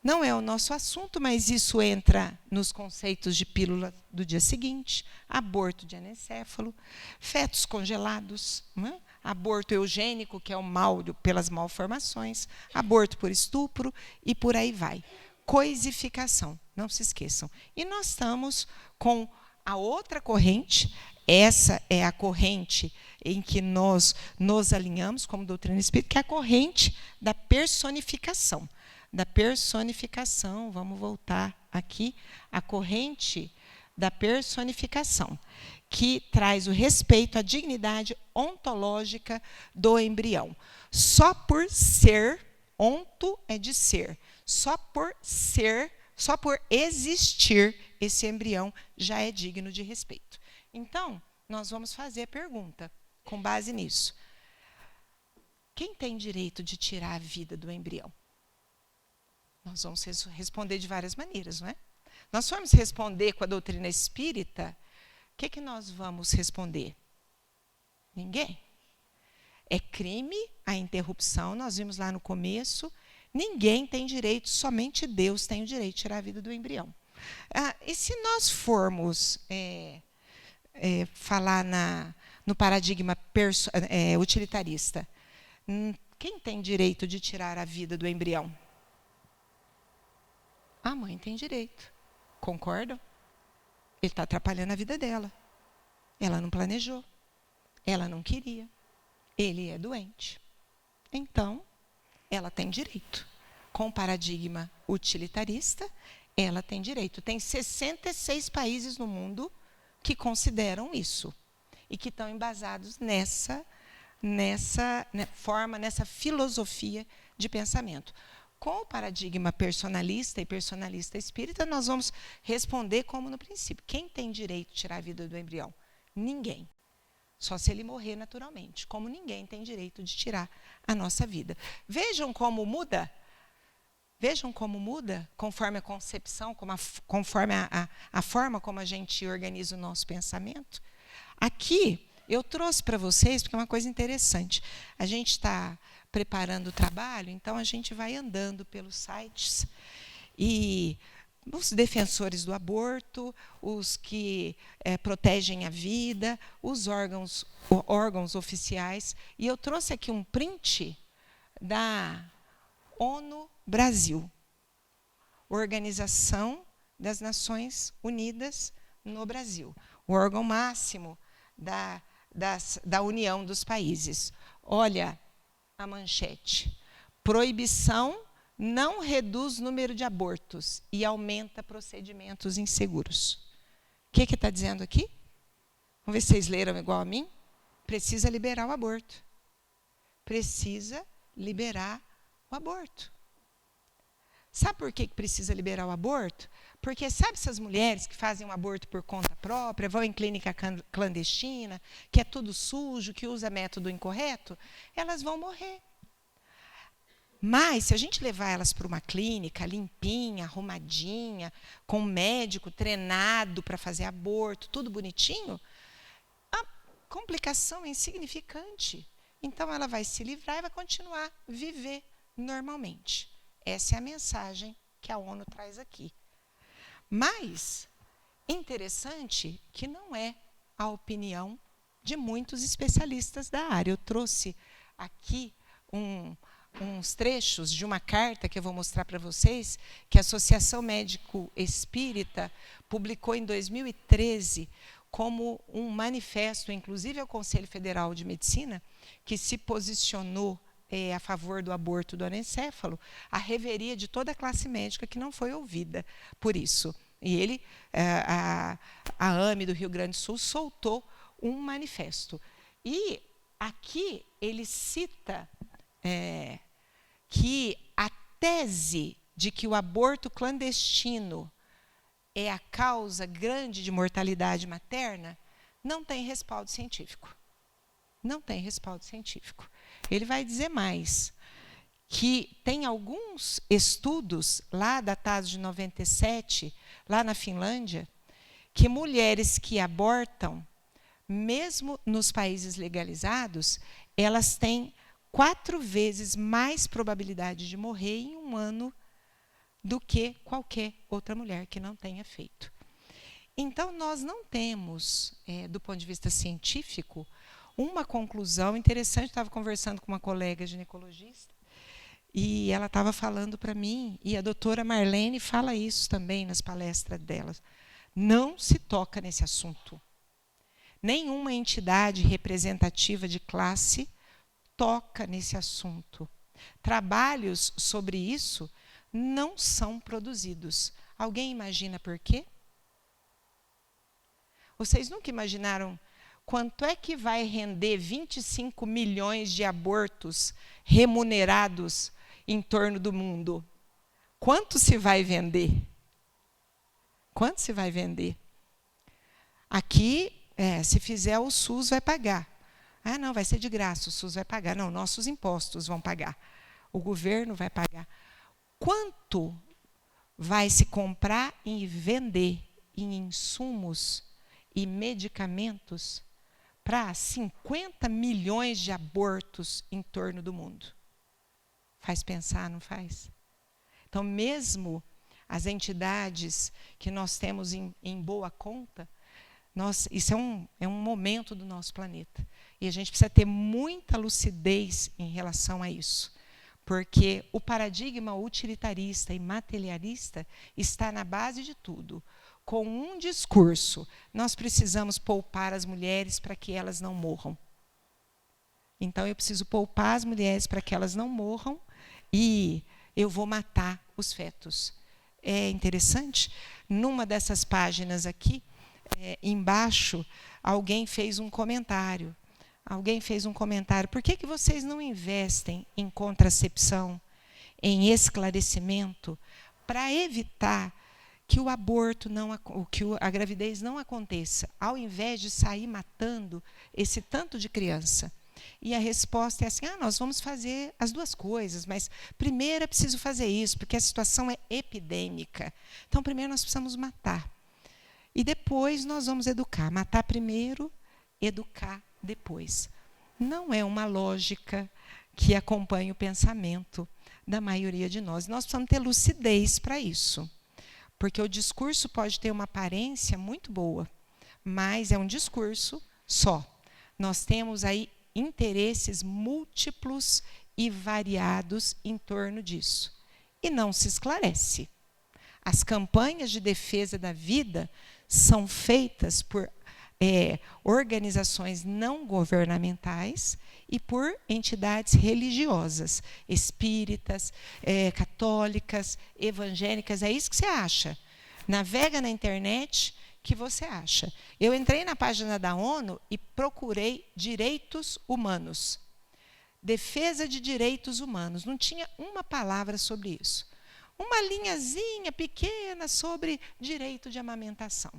Não é o nosso assunto, mas isso entra nos conceitos de pílula do dia seguinte, aborto de anencéfalo, fetos congelados, né? Aborto eugênico, que é o mal pelas malformações, aborto por estupro e por aí vai. Coisificação, não se esqueçam. E nós estamos com a outra corrente, essa é a corrente em que nós nos alinhamos como doutrina espírita, que é a corrente da personificação. Da personificação, vamos voltar aqui, a corrente da personificação, que traz o respeito à dignidade ontológica do embrião. Só por ser, onto é de ser, só por ser, só por existir, esse embrião já é digno de respeito. Então, nós vamos fazer a pergunta, com base nisso. Quem tem direito de tirar a vida do embrião? Nós vamos responder de várias maneiras, não é? Nós formos responder com a doutrina espírita, o que nós vamos responder? Ninguém. É crime a interrupção, nós vimos lá no começo, ninguém tem direito, somente Deus tem o direito de tirar a vida do embrião. E se nós formos falar no paradigma utilitarista, quem tem direito de tirar a vida do embrião? A mãe tem direito. Concordam? Ele está atrapalhando a vida dela. Ela não planejou. Ela não queria. Ele é doente. Então, ela tem direito. Com o paradigma utilitarista, ela tem direito. Tem 66 países no mundo que consideram isso. E que estão embasados nessa forma, nessa filosofia de pensamento. Com o paradigma personalista e personalista espírita, nós vamos responder como no princípio. Quem tem direito de tirar a vida do embrião? Ninguém. Só se ele morrer naturalmente. Como ninguém tem direito de tirar a nossa vida. Vejam como muda. Vejam como muda, conforme a concepção, conforme a forma como a gente organiza o nosso pensamento. Aqui, eu trouxe para vocês, porque é uma coisa interessante. A gente está preparando o trabalho, então a gente vai andando pelos sites e os defensores do aborto, os que protegem a vida, os órgãos oficiais. E eu trouxe aqui um print da ONU Brasil, Organização das Nações Unidas no Brasil, o órgão máximo da União dos Países. Olha a manchete. Proibição não reduz o número de abortos e aumenta procedimentos inseguros. O que está dizendo aqui? Vamos ver se vocês leram igual a mim. Precisa liberar o aborto. Precisa liberar o aborto. Sabe por que precisa liberar o aborto? Porque sabe essas mulheres que fazem um aborto por conta própria, vão em clínica clandestina, que é tudo sujo, que usa método incorreto? Elas vão morrer. Mas, se a gente levar elas para uma clínica limpinha, arrumadinha, com um médico treinado para fazer aborto, tudo bonitinho, a complicação é insignificante. Então, ela vai se livrar e vai continuar a viver normalmente. Essa é a mensagem que a ONU traz aqui. Mas, interessante que não é a opinião de muitos especialistas da área. Eu trouxe aqui uns trechos de uma carta que eu vou mostrar para vocês, que a Associação Médico Espírita publicou em 2013 como um manifesto, inclusive ao Conselho Federal de Medicina, que se posicionou a favor do aborto do anencéfalo, a reveria de toda a classe médica que não foi ouvida por isso. E ele, a AME do Rio Grande do Sul, soltou um manifesto. E aqui ele cita que a tese de que o aborto clandestino é a causa grande de mortalidade materna não tem respaldo científico. Não tem respaldo científico. Ele vai dizer mais, que tem alguns estudos, lá datados de 97, lá na Finlândia, que mulheres que abortam, mesmo nos países legalizados, elas têm 4 vezes mais probabilidade de morrer em um ano do que qualquer outra mulher que não tenha feito. Então, nós não temos, do ponto de vista científico, uma conclusão interessante. Eu estava conversando com uma colega ginecologista e ela estava falando para mim, e a doutora Marlene fala isso também nas palestras dela, não se toca nesse assunto. Nenhuma entidade representativa de classe toca nesse assunto. Trabalhos sobre isso não são produzidos. Alguém imagina por quê? Vocês nunca imaginaram quanto é que vai render 25 milhões de abortos remunerados em torno do mundo? Quanto se vai vender? Quanto se vai vender? Aqui, se fizer, o SUS vai pagar. Ah, não, vai ser de graça, o SUS vai pagar. Não, nossos impostos vão pagar. O governo vai pagar. Quanto vai se comprar e vender em insumos e medicamentos para 50 milhões de abortos em torno do mundo? Faz pensar, não faz? Então, mesmo as entidades que nós temos em boa conta, isso é um momento do nosso planeta. E a gente precisa ter muita lucidez em relação a isso. Porque o paradigma utilitarista e materialista está na base de tudo. Com um discurso, nós precisamos poupar as mulheres para que elas não morram. Então, eu preciso poupar as mulheres para que elas não morram e eu vou matar os fetos. É interessante, numa dessas páginas aqui, embaixo, alguém fez um comentário. Por que vocês não investem em contracepção, em esclarecimento, para evitar que o aborto que a gravidez não aconteça, ao invés de sair matando esse tanto de criança? E a resposta é assim: nós vamos fazer as duas coisas, mas primeiro é preciso fazer isso, porque a situação é epidêmica. Então, primeiro nós precisamos matar. E depois nós vamos educar. Matar primeiro, educar depois. Não é uma lógica que acompanha o pensamento da maioria de nós. Nós precisamos ter lucidez para isso. Porque o discurso pode ter uma aparência muito boa, mas é um discurso só. Nós temos aí interesses múltiplos e variados em torno disso. E não se esclarece. As campanhas de defesa da vida são feitas por organizações não governamentais e por entidades religiosas, espíritas, católicas, evangélicas. É isso que você acha. Navega na internet que você acha. Eu entrei na página da ONU e procurei direitos humanos. Defesa de direitos humanos. Não tinha uma palavra sobre isso. Uma linhazinha pequena sobre direito de amamentação.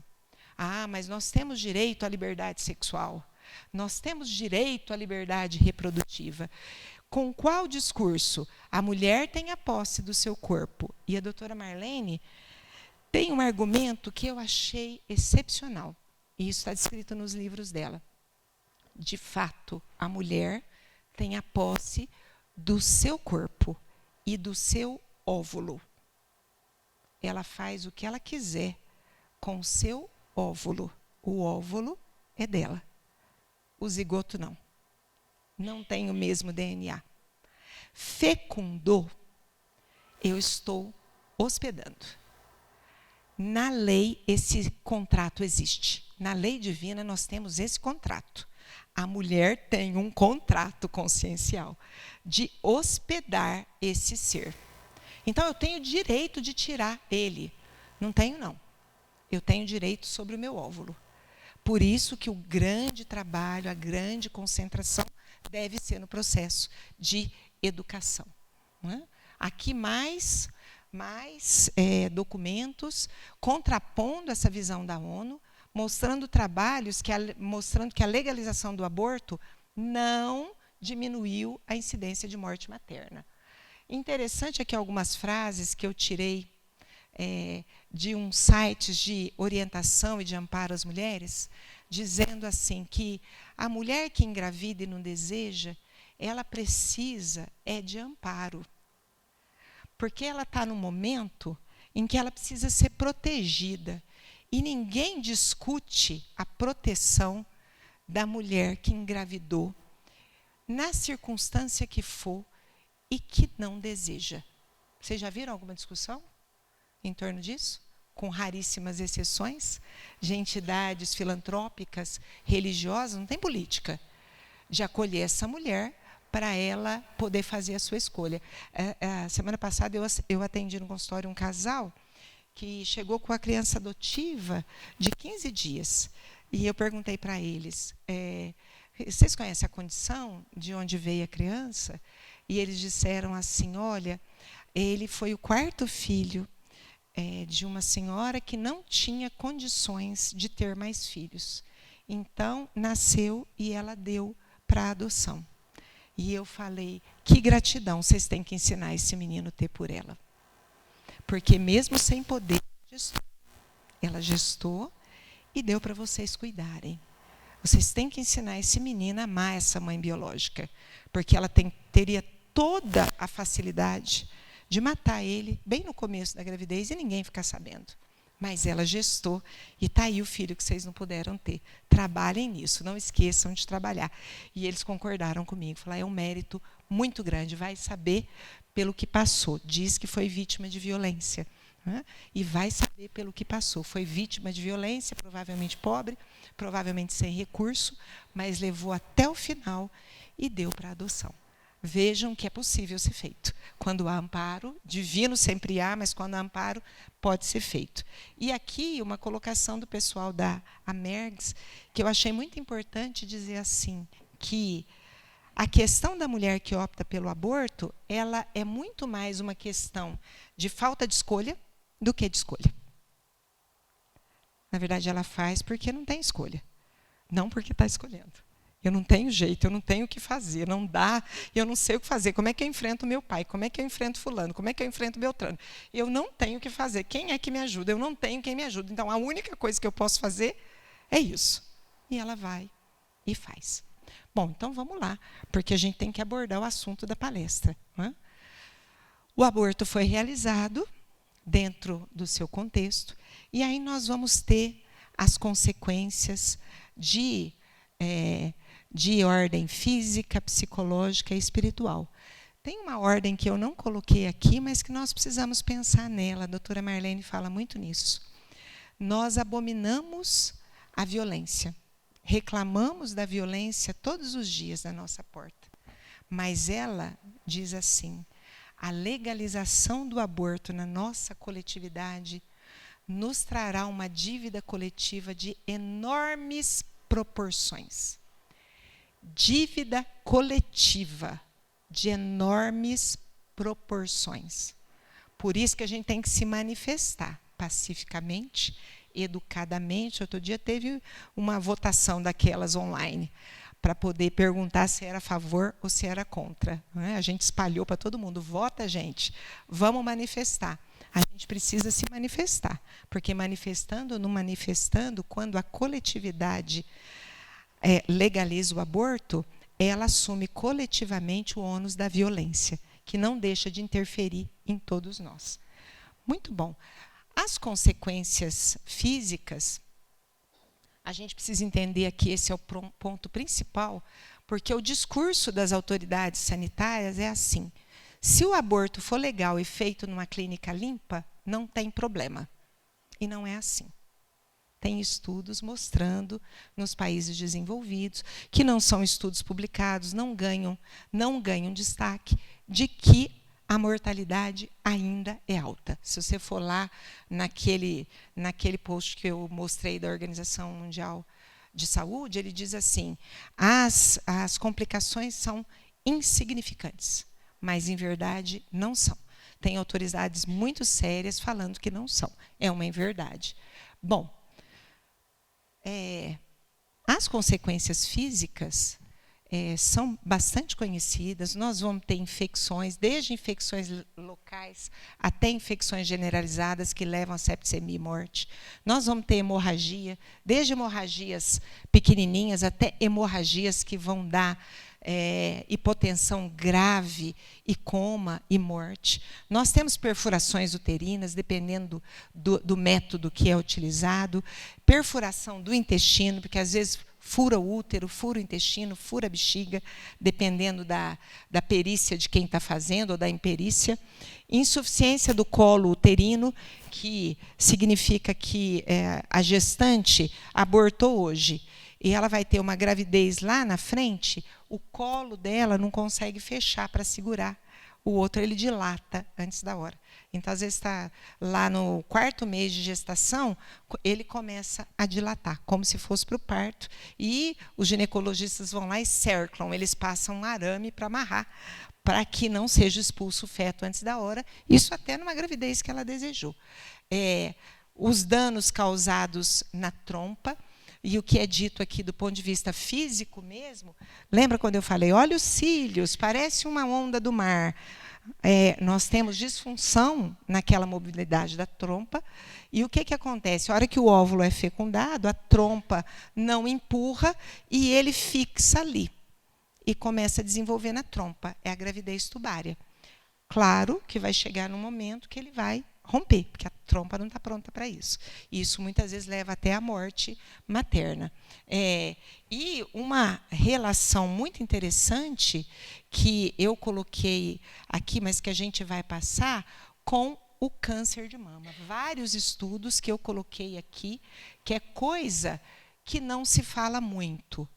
Mas nós temos direito à liberdade sexual. Nós temos direito à liberdade reprodutiva. Com qual discurso? A mulher tem a posse do seu corpo. E a doutora Marlene tem um argumento que eu achei excepcional. E isso está descrito nos livros dela. De fato, a mulher tem a posse do seu corpo e do seu óvulo. Ela faz o que ela quiser com o seu óvulo. O óvulo é dela. O zigoto não. Não tem o mesmo DNA. Fecundou, eu estou hospedando. Na lei, esse contrato existe. Na lei divina, nós temos esse contrato. A mulher tem um contrato consciencial de hospedar esse ser. Então, eu tenho direito de tirar ele. Não tenho, não. Eu tenho direito sobre o meu óvulo. Por isso que o grande trabalho, a grande concentração deve ser no processo de educação. Não é? Aqui mais documentos contrapondo essa visão da ONU, mostrando trabalhos mostrando que a legalização do aborto não diminuiu a incidência de morte materna. Interessante aqui algumas frases que eu tirei de uns sites de orientação e de amparo às mulheres, dizendo assim que a mulher que engravida e não deseja, ela precisa de amparo. Porque ela está num momento em que ela precisa ser protegida. E ninguém discute a proteção da mulher que engravidou, na circunstância que for, e que não deseja. Vocês já viram alguma discussão em torno disso? Com raríssimas exceções, de entidades filantrópicas, religiosas, não tem política, de acolher essa mulher para ela poder fazer a sua escolha. Semana passada eu atendi no consultório um casal que chegou com a criança adotiva de 15 dias. E eu perguntei para eles, vocês conhecem a condição de onde veio a criança? E eles disseram assim, olha, ele foi o 4º filho de uma senhora que não tinha condições de ter mais filhos. Então, nasceu e ela deu para adoção. E eu falei, que gratidão vocês têm que ensinar esse menino a ter por ela. Porque mesmo sem poder, ela gestou e deu para vocês cuidarem. Vocês têm que ensinar esse menino a amar essa mãe biológica. Porque ela teria toda a facilidade de matar ele bem no começo da gravidez e ninguém ficar sabendo. Mas ela gestou e está aí o filho que vocês não puderam ter. Trabalhem nisso, não esqueçam de trabalhar. E eles concordaram comigo, falaram, é um mérito muito grande, vai saber pelo que passou. Diz que foi vítima de violência. Né? E vai saber pelo que passou. Foi vítima de violência, provavelmente pobre, provavelmente sem recurso, mas levou até o final e deu para adoção. Vejam que é possível ser feito. Quando há amparo, divino sempre há, mas quando há amparo, pode ser feito. E aqui, uma colocação do pessoal da Amergs, que eu achei muito importante dizer assim, que a questão da mulher que opta pelo aborto, ela é muito mais uma questão de falta de escolha do que de escolha. Na verdade, ela faz porque não tem escolha, não porque está escolhendo. Eu não tenho jeito, eu não tenho o que fazer, não dá, eu não sei o que fazer. Como é que eu enfrento meu pai? Como é que eu enfrento fulano? Como é que eu enfrento Beltrano? Eu não tenho o que fazer. Quem é que me ajuda? Eu não tenho quem me ajuda. Então, a única coisa que eu posso fazer é isso. E ela vai e faz. Bom, então vamos lá, porque a gente tem que abordar o assunto da palestra. Né? O aborto foi realizado dentro do seu contexto, e aí nós vamos ter as consequências de ordem física, psicológica e espiritual. Tem uma ordem que eu não coloquei aqui, mas que nós precisamos pensar nela. A doutora Marlene fala muito nisso. Nós abominamos a violência. Reclamamos da violência todos os dias na nossa porta. Mas ela diz assim, a legalização do aborto na nossa coletividade nos trará uma dívida coletiva de enormes proporções. Dívida coletiva de enormes proporções. Por isso que a gente tem que se manifestar pacificamente, educadamente. Outro dia teve uma votação daquelas online para poder perguntar se era a favor ou se era contra. Não é? A gente espalhou para todo mundo. Vota, gente. Vamos manifestar. A gente precisa se manifestar, porque manifestando ou não manifestando, quando a coletividade legaliza o aborto, ela assume coletivamente o ônus da violência, que não deixa de interferir em todos nós. Muito bom. As consequências físicas, a gente precisa entender aqui, esse é o ponto principal, porque o discurso das autoridades sanitárias é assim, se o aborto for legal e feito numa clínica limpa, não tem problema. E não é assim. Tem estudos mostrando nos países desenvolvidos, que não são estudos publicados, não ganham destaque, de que a mortalidade ainda é alta. Se você for lá naquele post que eu mostrei da Organização Mundial de Saúde, ele diz assim, as complicações são insignificantes, mas, em verdade, não são. Tem autoridades muito sérias falando que não são. É uma inverdade. Bom, as consequências físicas, são bastante conhecidas. Nós vamos ter infecções, desde infecções locais até infecções generalizadas que levam a septicemia e morte. Nós vamos ter hemorragia, desde hemorragias pequenininhas até hemorragias que vão dar hipotensão grave e coma e morte. Nós temos perfurações uterinas, dependendo do método que é utilizado, perfuração do intestino, porque às vezes fura o útero, fura o intestino, fura a bexiga, dependendo da perícia de quem está fazendo ou da imperícia. Insuficiência do colo uterino, que significa que a gestante abortou hoje e ela vai ter uma gravidez lá na frente, o colo dela não consegue fechar para segurar. O outro ele dilata antes da hora. Então, às vezes, está lá no 4º mês de gestação, ele começa a dilatar, como se fosse para o parto. E os ginecologistas vão lá e cercam, eles passam um arame para amarrar, para que não seja expulso o feto antes da hora, isso até numa gravidez que ela desejou. Os danos causados na trompa, e o que é dito aqui do ponto de vista físico mesmo, lembra quando eu falei, olha os cílios, parece uma onda do mar. Nós temos disfunção naquela mobilidade da trompa, e o que acontece? A hora que o óvulo é fecundado, a trompa não empurra e ele fixa ali, e começa a desenvolver na trompa, é a gravidez tubária. Claro que vai chegar num momento que ele vai romper, porque a trompa não está pronta para isso. Isso muitas vezes leva até à morte materna. E uma relação muito interessante que eu coloquei aqui, mas que a gente vai passar, com o câncer de mama. Vários estudos que eu coloquei aqui, que é coisa que não se fala muito,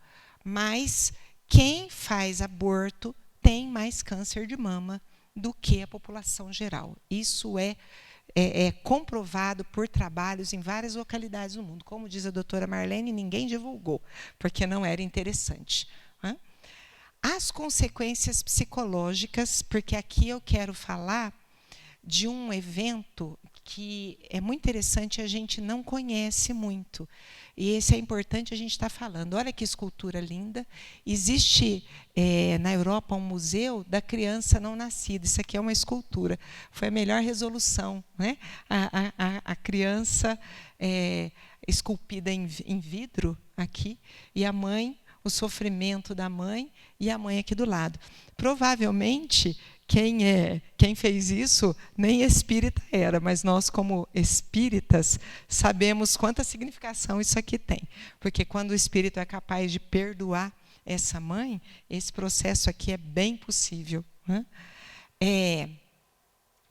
mas quem faz aborto tem mais câncer de mama do que a população geral. Isso é comprovado por trabalhos em várias localidades do mundo. Como diz a doutora Marlene, ninguém divulgou, porque não era interessante. As consequências psicológicas, porque aqui eu quero falar de um evento que é muito interessante, a gente não conhece muito. E esse é importante a gente estar falando. Olha que escultura linda. Existe na Europa um museu da criança não nascida. Isso aqui é uma escultura. Foi a melhor resolução, né? A criança esculpida em vidro aqui, e a mãe, o sofrimento da mãe, e a mãe aqui do lado. Provavelmente, quem fez isso nem espírita era, mas nós, como espíritas, sabemos quanta significação isso aqui tem. Porque quando o espírito é capaz de perdoar essa mãe, esse processo aqui é bem possível, né?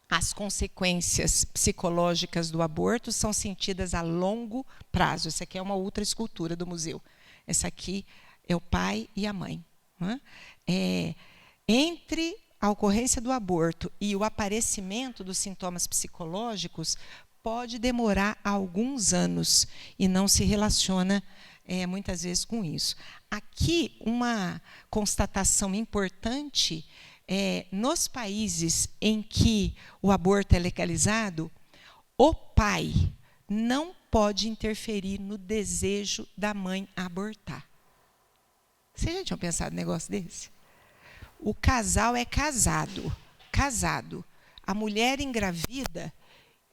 As consequências psicológicas do aborto são sentidas a longo prazo. Essa aqui é uma outra escultura do museu. Essa aqui é o pai e a mãe, né? Entre a ocorrência do aborto e o aparecimento dos sintomas psicológicos pode demorar alguns anos e não se relaciona muitas vezes com isso. Aqui, uma constatação importante, nos países em que o aborto é legalizado, o pai não pode interferir no desejo da mãe abortar. Vocês já tinham pensado num negócio desse? O casal é casado. A mulher engravida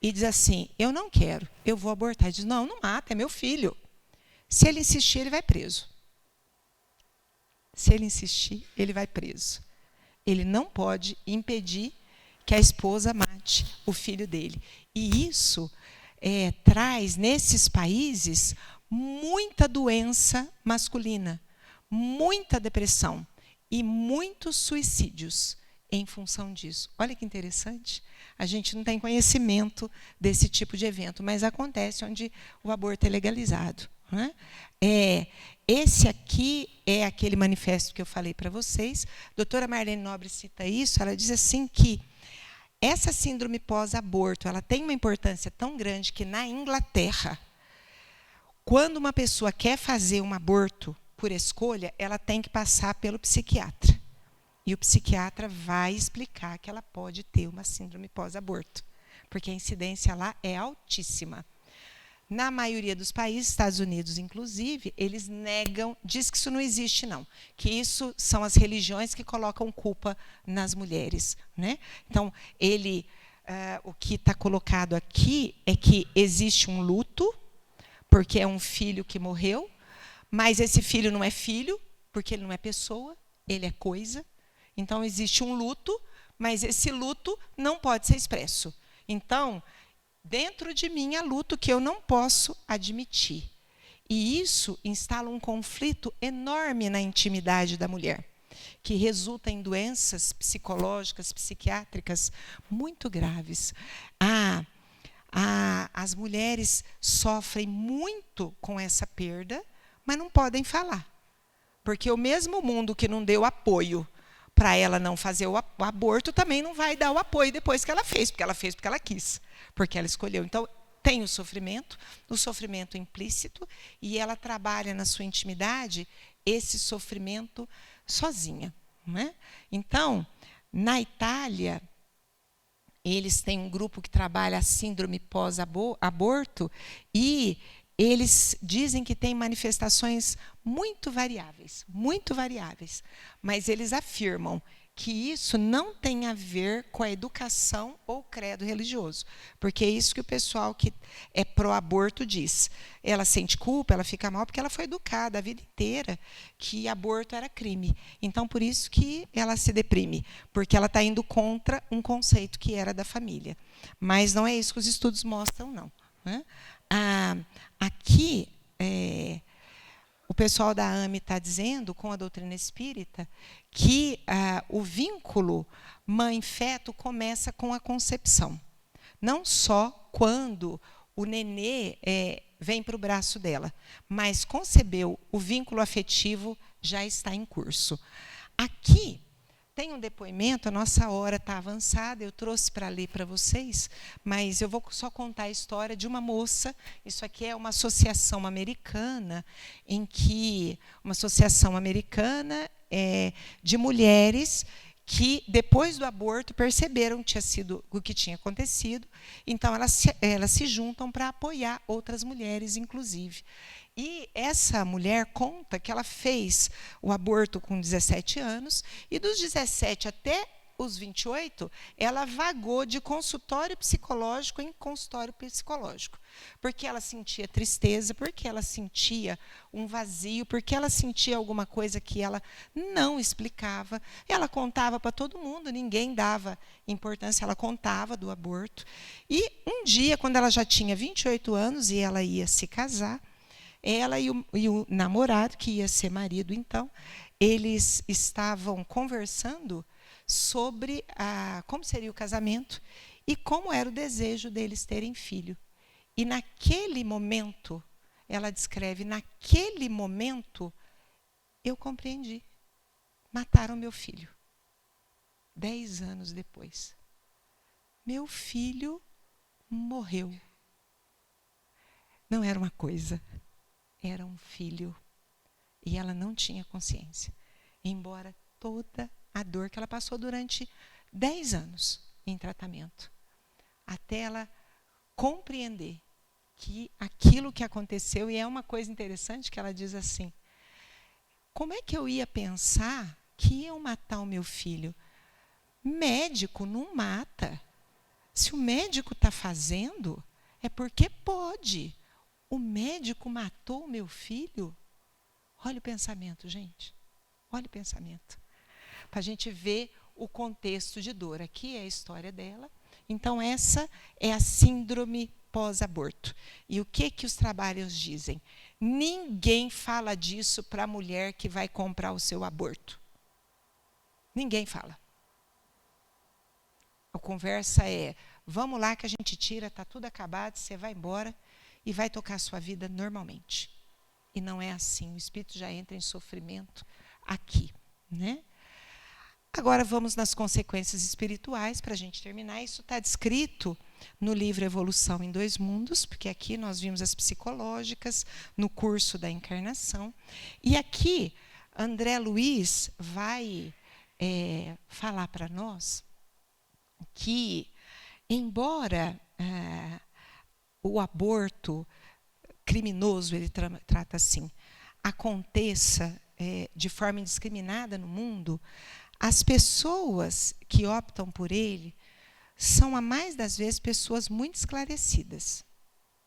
e diz assim, eu não quero, eu vou abortar. Ele diz, não, não mata, é meu filho. Se ele insistir, ele vai preso. Se ele insistir, ele vai preso. Ele não pode impedir que a esposa mate o filho dele. E isso traz, nesses países, muita doença masculina, muita depressão e muitos suicídios em função disso. Olha que interessante. A gente não tem conhecimento desse tipo de evento, mas acontece onde o aborto é legalizado, né? Esse aqui é aquele manifesto que eu falei para vocês. A doutora Marlene Nobre cita isso, ela diz assim que essa síndrome pós-aborto, ela tem uma importância tão grande que na Inglaterra, quando uma pessoa quer fazer um aborto por escolha, ela tem que passar pelo psiquiatra. E o psiquiatra vai explicar que ela pode ter uma síndrome pós-aborto, porque a incidência lá é altíssima. Na maioria dos países, Estados Unidos inclusive, eles negam, diz que isso não existe não, que isso são as religiões que colocam culpa nas mulheres, né? Então, o que está colocado aqui é que existe um luto, porque é um filho que morreu, mas esse filho não é filho, porque ele não é pessoa, ele é coisa. Então, existe um luto, mas esse luto não pode ser expresso. Então, dentro de mim há luto que eu não posso admitir. E isso instala um conflito enorme na intimidade da mulher, que resulta em doenças psicológicas, psiquiátricas muito graves. As mulheres sofrem muito com essa perda, mas não podem falar. Porque o mesmo mundo que não deu apoio para ela não fazer o aborto, também não vai dar o apoio depois que ela fez porque ela quis, porque ela escolheu. Então, tem o sofrimento implícito, e ela trabalha na sua intimidade esse sofrimento sozinha, né? Então, na Itália, eles têm um grupo que trabalha a síndrome pós-aborto, e eles dizem que tem manifestações muito variáveis, mas eles afirmam que isso não tem a ver com a educação ou credo religioso, porque é isso que o pessoal que é pró-aborto diz. Ela sente culpa, ela fica mal, porque ela foi educada a vida inteira que aborto era crime. Então, por isso que ela se deprime, porque ela está indo contra um conceito que era da família. Mas não é isso que os estudos mostram, não, né? Aqui, o pessoal da AME está dizendo, com a doutrina espírita, que o vínculo mãe-feto começa com a concepção. Não só quando o nenê vem para o braço dela, mas concebeu, o vínculo afetivo já está em curso. Aqui tem um depoimento, a nossa hora está avançada, eu trouxe para ler para vocês, mas eu vou só contar a história de uma moça. Isso aqui é uma associação americana, uma associação americana de mulheres que, depois do aborto, perceberam que tinha sido o que tinha acontecido, então elas se juntam para apoiar outras mulheres, inclusive. E essa mulher conta que ela fez o aborto com 17 anos, e dos 17 até os 28, ela vagou de consultório psicológico em consultório psicológico, porque ela sentia tristeza, porque ela sentia um vazio, porque ela sentia alguma coisa que ela não explicava. Ela contava para todo mundo, ninguém dava importância, ela contava do aborto. E um dia, quando ela já tinha 28 anos e ela ia se casar, ela e o namorado, que ia ser marido então, eles estavam conversando sobre como seria o casamento e como era o desejo deles terem filho. E naquele momento, ela descreve, naquele momento, eu compreendi. Mataram meu filho. 10 anos depois. Meu filho morreu. Não era uma coisa, era um filho. E ela não tinha consciência. Embora toda a dor que ela passou durante 10 anos em tratamento. Até ela compreender que aquilo que aconteceu, e é uma coisa interessante que ela diz assim, como é que eu ia pensar que iam matar o meu filho? Médico não mata. Se o médico está fazendo, é porque pode. O médico matou o meu filho? Olha o pensamento, gente. Olha o pensamento. Para a gente ver o contexto de dor. Aqui é a história dela. Então, essa é a síndrome pós-aborto. E o que os trabalhos dizem? Ninguém fala disso para a mulher que vai comprar o seu aborto. Ninguém fala. A conversa é, vamos lá que a gente tira, está tudo acabado, você vai embora e vai tocar a sua vida normalmente. E não é assim, o espírito já entra em sofrimento aqui, né? Agora vamos nas consequências espirituais, para a gente terminar. Isso está descrito no livro Evolução em Dois Mundos, porque aqui nós vimos as psicológicas, no curso da encarnação. E aqui, André Luiz vai falar para nós que, embora o aborto criminoso, ele trata assim, aconteça de forma indiscriminada no mundo, as pessoas que optam por ele são, a mais das vezes, pessoas muito esclarecidas.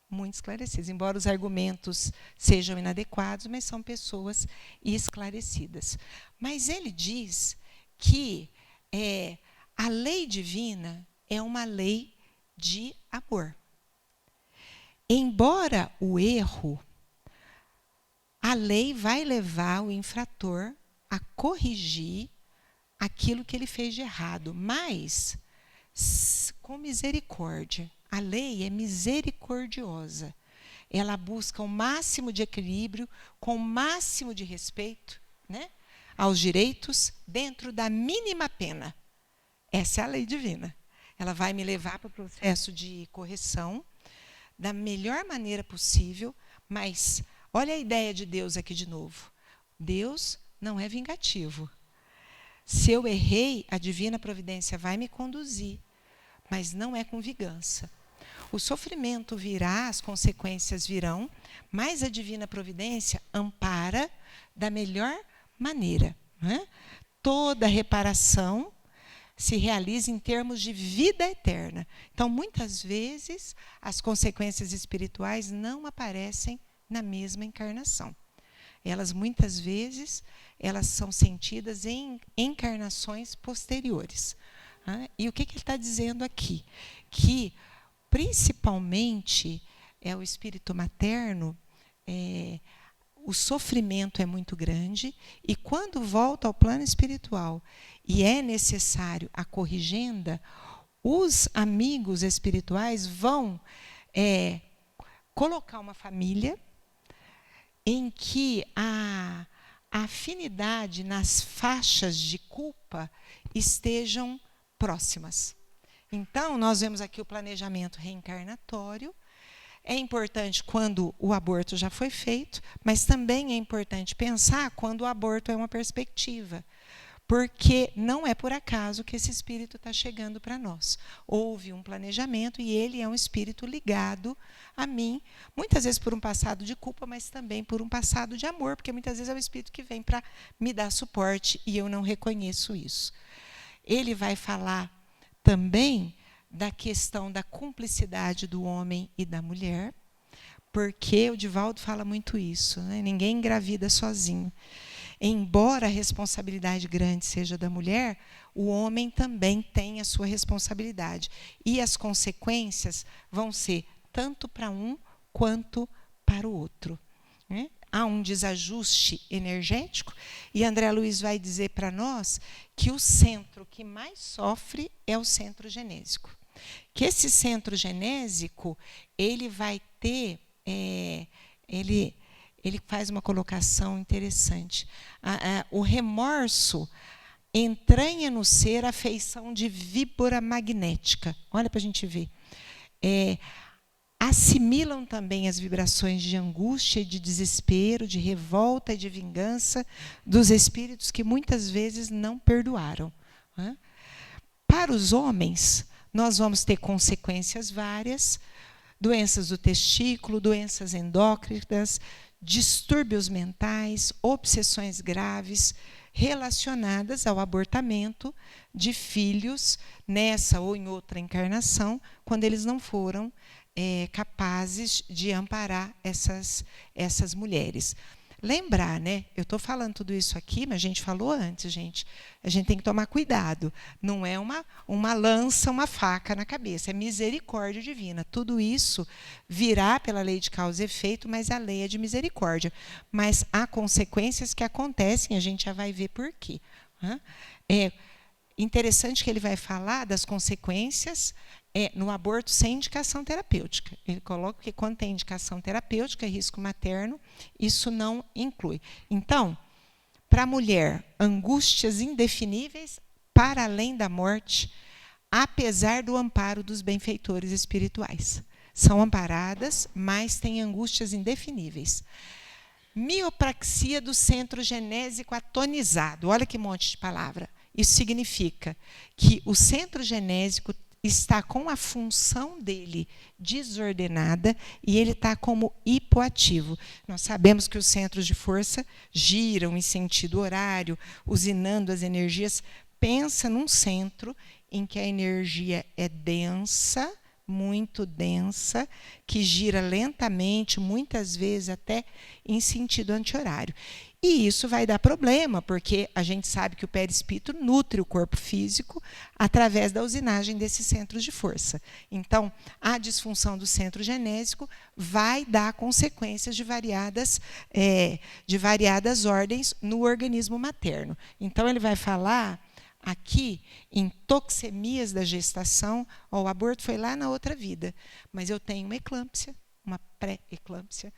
Muito esclarecidas, embora os argumentos sejam inadequados, mas são pessoas esclarecidas. Mas ele diz que a lei divina é uma lei de amor. Embora o erro, a lei vai levar o infrator a corrigir aquilo que ele fez de errado, mas com misericórdia. A lei é misericordiosa. Ela busca o máximo de equilíbrio, com o máximo de respeito, né, aos direitos, dentro da mínima pena. Essa é a lei divina. Ela vai me levar para o processo de correção da melhor maneira possível, mas olha a ideia de Deus aqui de novo. Deus não é vingativo. Se eu errei, a divina providência vai me conduzir, mas não é com vingança. O sofrimento virá, as consequências virão, mas a divina providência ampara da melhor maneira, né? Toda reparação se realiza em termos de vida eterna. Então, muitas vezes, as consequências espirituais não aparecem na mesma encarnação. Elas, muitas vezes, elas são sentidas em encarnações posteriores. E o que ele está dizendo aqui? Que, principalmente, o espírito materno, o sofrimento é muito grande, e quando volta ao plano espiritual e é necessário a corrigenda, os amigos espirituais vão colocar uma família em que a afinidade nas faixas de culpa estejam próximas. Então, nós vemos aqui o planejamento reencarnatório. É importante quando o aborto já foi feito, mas também é importante pensar quando o aborto é uma perspectiva, porque não é por acaso que esse espírito está chegando para nós. Houve um planejamento e ele é um espírito ligado a mim, muitas vezes por um passado de culpa, mas também por um passado de amor, porque muitas vezes é o espírito que vem para me dar suporte e eu não reconheço isso. Ele vai falar também da questão da cumplicidade do homem e da mulher, porque o Divaldo fala muito isso, né? Ninguém engravida sozinho. Embora a responsabilidade grande seja da mulher, o homem também tem a sua responsabilidade. E as consequências vão ser tanto para um quanto para o outro, né? Há um desajuste energético, e André Luiz vai dizer para nós que o centro que mais sofre é o centro genésico. Que esse centro genésico, ele vai ter, ele faz uma colocação interessante. O remorso entranha no ser a feição de víbora magnética. Olha para a gente ver. Assimilam também as vibrações de angústia, de desespero, de revolta e de vingança dos espíritos que muitas vezes não perdoaram. Para os homens, nós vamos ter consequências várias, doenças do testículo, doenças endócrinas, distúrbios mentais, obsessões graves relacionadas ao abortamento de filhos nessa ou em outra encarnação, quando eles não foram capazes de amparar essas mulheres. Lembrar, né? Eu estou falando tudo isso aqui, mas a gente falou antes, gente. A gente tem que tomar cuidado. Não é uma lança, uma faca na cabeça. É misericórdia divina. Tudo isso virá pela lei de causa e efeito, mas a lei é de misericórdia. Mas há consequências que acontecem, a gente já vai ver por quê. É interessante que ele vai falar das consequências no aborto sem indicação terapêutica. Ele coloca que quando tem indicação terapêutica, risco materno, isso não inclui. Então, para a mulher, angústias indefiníveis para além da morte, apesar do amparo dos benfeitores espirituais. São amparadas, mas têm angústias indefiníveis. Miopraxia do centro genésico atonizado. Olha que monte de palavra. Isso significa que o centro genésico está com a função dele desordenada e ele está como hipoativo. Nós sabemos que os centros de força giram em sentido horário, usinando as energias. Pensa num centro em que a energia é densa, muito densa, que gira lentamente, muitas vezes até em sentido anti-horário. E isso vai dar problema, porque a gente sabe que o perispírito nutre o corpo físico através da usinagem desses centros de força. Então, a disfunção do centro genésico vai dar consequências de variadas ordens no organismo materno. Então, ele vai falar aqui em toxemias da gestação. O aborto foi lá na outra vida, mas eu tenho uma eclâmpsia, uma pré-eclâmpsia.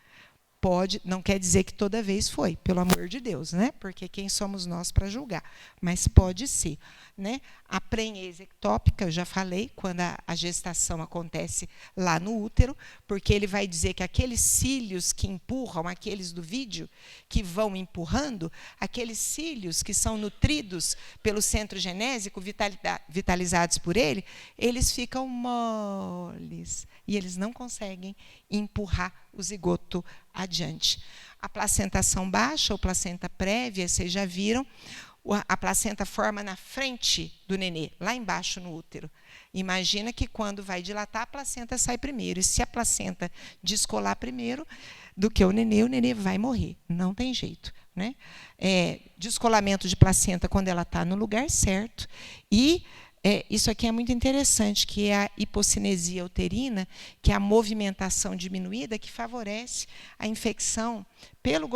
Pode, não quer dizer que toda vez foi, pelo amor de Deus, né? Porque quem somos nós para julgar? Mas pode ser, né? A prenhez ectópica, eu já falei, quando a gestação acontece lá no útero, porque ele vai dizer que aqueles cílios que empurram, aqueles do vídeo, que vão empurrando, aqueles cílios que são nutridos pelo centro genésico, vitalizados por ele, eles ficam moles e eles não conseguem empurrar o zigoto adiante. A placentação baixa ou placenta prévia, vocês já viram, a placenta forma na frente do nenê, lá embaixo no útero. Imagina que quando vai dilatar, a placenta sai primeiro. E se a placenta descolar primeiro do que o nenê vai morrer. Não tem jeito, né? Descolamento de placenta quando ela está no lugar certo. E isso aqui é muito interessante, que é a hipocinesia uterina, que é a movimentação diminuída que favorece a infecção pelo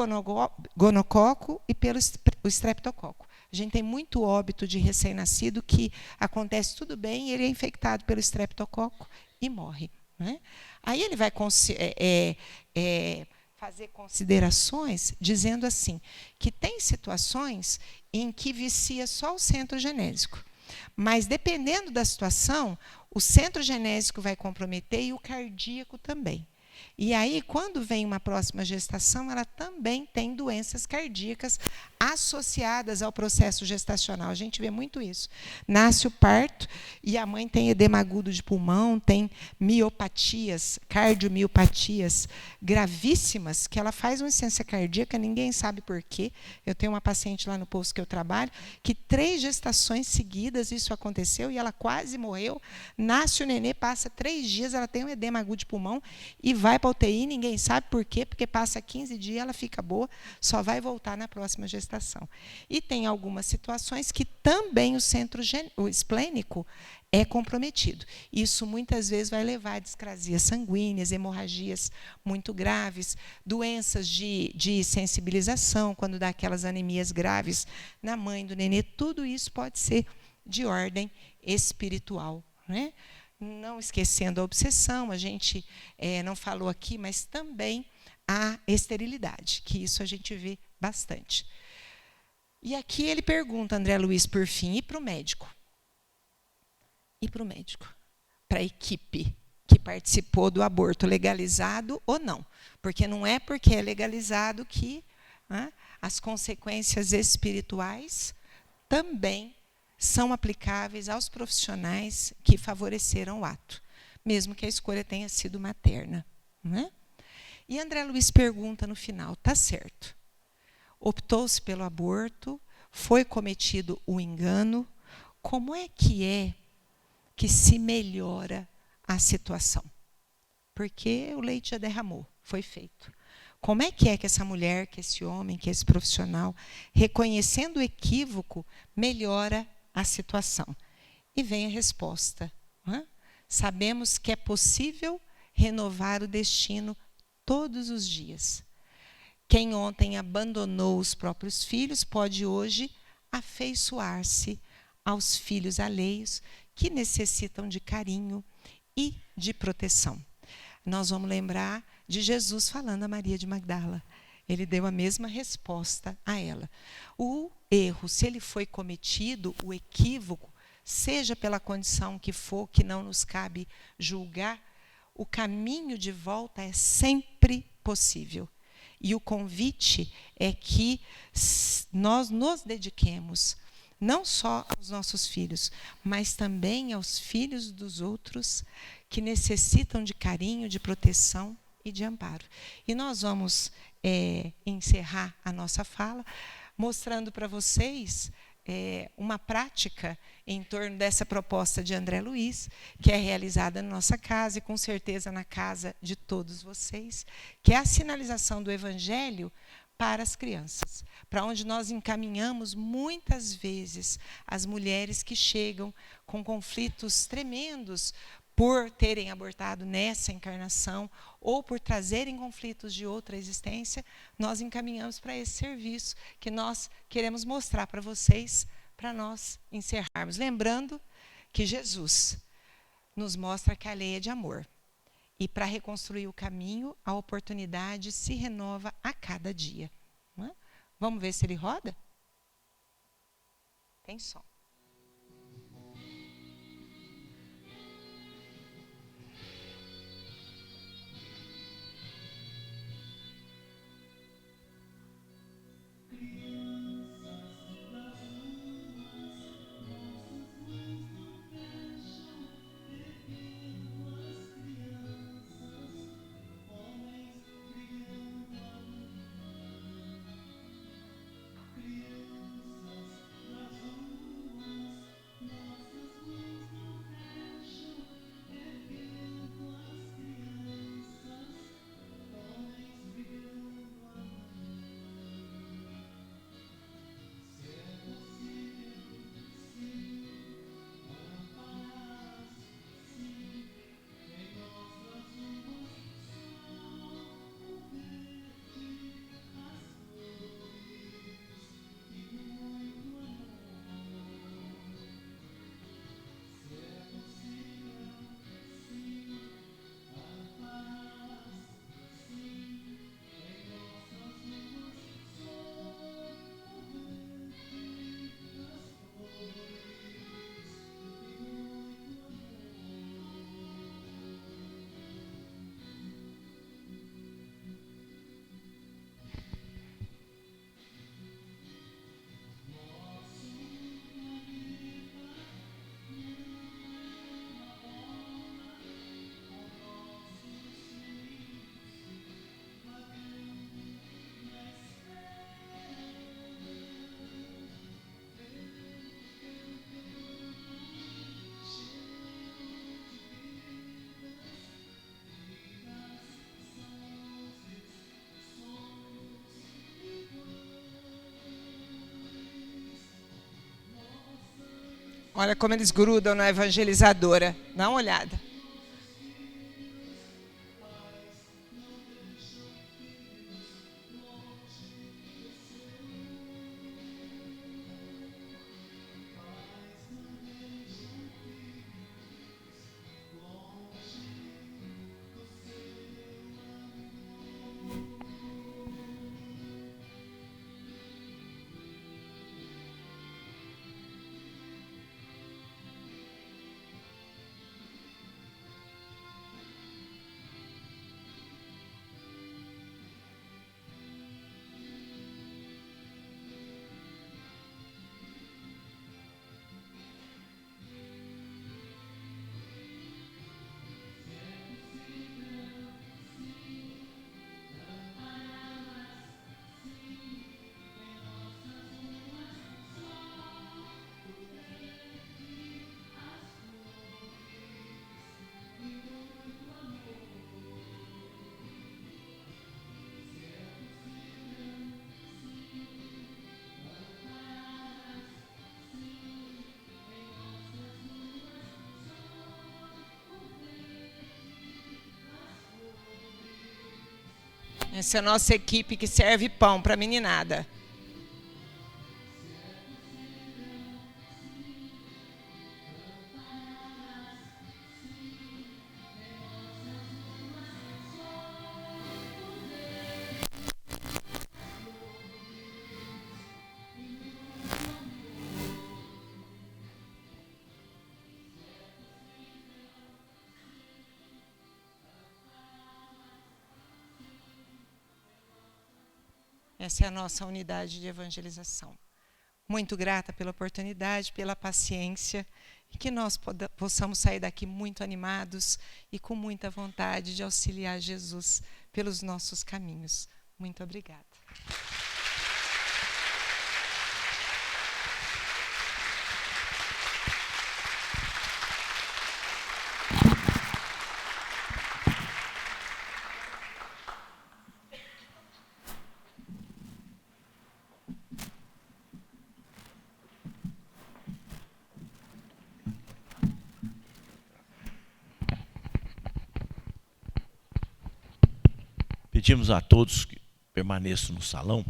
gonococo e pelo estreptococo. A gente tem muito óbito de recém-nascido que acontece tudo bem, ele é infectado pelo estreptococo e morre, né? Aí ele vai fazer considerações dizendo assim, que tem situações em que vicia só o centro genésico. Mas, dependendo da situação, o centro genésico vai comprometer e o cardíaco também. E aí, quando vem uma próxima gestação, ela também tem doenças cardíacas associadas ao processo gestacional. A gente vê muito isso. Nasce o parto e a mãe tem edema agudo de pulmão, tem miopatias, cardiomiopatias gravíssimas, que ela faz uma insuficiência cardíaca, ninguém sabe por quê. Eu tenho uma paciente lá no posto que eu trabalho, que 3 gestações seguidas isso aconteceu e ela quase morreu. Nasce o nenê, passa 3 dias, ela tem um edema agudo de pulmão e vai para a UTI, ninguém sabe por quê, porque passa 15 dias, ela fica boa, só vai voltar na próxima gestação. E tem algumas situações que também o centro esplênico é comprometido. Isso muitas vezes vai levar a discrasias sanguíneas, hemorragias muito graves, doenças de sensibilização, quando dá aquelas anemias graves na mãe do nenê, tudo isso pode ser de ordem espiritual, né? Não esquecendo a obsessão, a gente não falou aqui, mas também a esterilidade, que isso a gente vê bastante. E aqui ele pergunta, André Luiz, por fim, e para o médico? E para o médico? Para a equipe que participou do aborto, legalizado ou não? Porque não é porque é legalizado que as consequências espirituais também são aplicáveis aos profissionais que favoreceram o ato, mesmo que a escolha tenha sido materna, né? E André Luiz pergunta no final, tá certo, optou-se pelo aborto, foi cometido o engano, como é que se melhora a situação? Porque o leite já derramou, foi feito. Como é que essa mulher, que esse homem, que esse profissional, reconhecendo o equívoco, melhora a situação? E vem a resposta. Sabemos que é possível renovar o destino todos os dias. Quem ontem abandonou os próprios filhos pode hoje afeiçoar-se aos filhos alheios que necessitam de carinho e de proteção. Nós vamos lembrar de Jesus falando a Maria de Magdala. Ele deu a mesma resposta a ela. O erro, se ele foi cometido, o equívoco, seja pela condição que for, que não nos cabe julgar, o caminho de volta é sempre possível. E o convite é que nós nos dediquemos não só aos nossos filhos, mas também aos filhos dos outros que necessitam de carinho, de proteção e de amparo. E nós vamos encerrar a nossa fala mostrando para vocês uma prática em torno dessa proposta de André Luiz, que é realizada na nossa casa e com certeza na casa de todos vocês, que é a sinalização do Evangelho para as crianças, para onde nós encaminhamos muitas vezes as mulheres que chegam com conflitos tremendos por terem abortado nessa encarnação ou por trazerem conflitos de outra existência, nós encaminhamos para esse serviço que nós queremos mostrar para vocês, para nós encerrarmos. Lembrando que Jesus nos mostra que a lei é de amor. E para reconstruir o caminho, a oportunidade se renova a cada dia. Não é? Vamos ver se ele roda? Tem som. Olha como eles grudam na evangelizadora. Dá uma olhada. Essa é a nossa equipe que serve pão para a meninada. Essa é a nossa unidade de evangelização. muito grata pela oportunidade, pela paciência, e que nós possamos sair daqui muito animados e com muita vontade de auxiliar Jesus pelos nossos caminhos. Muito obrigada. Pedimos a todos que permaneçam no salão,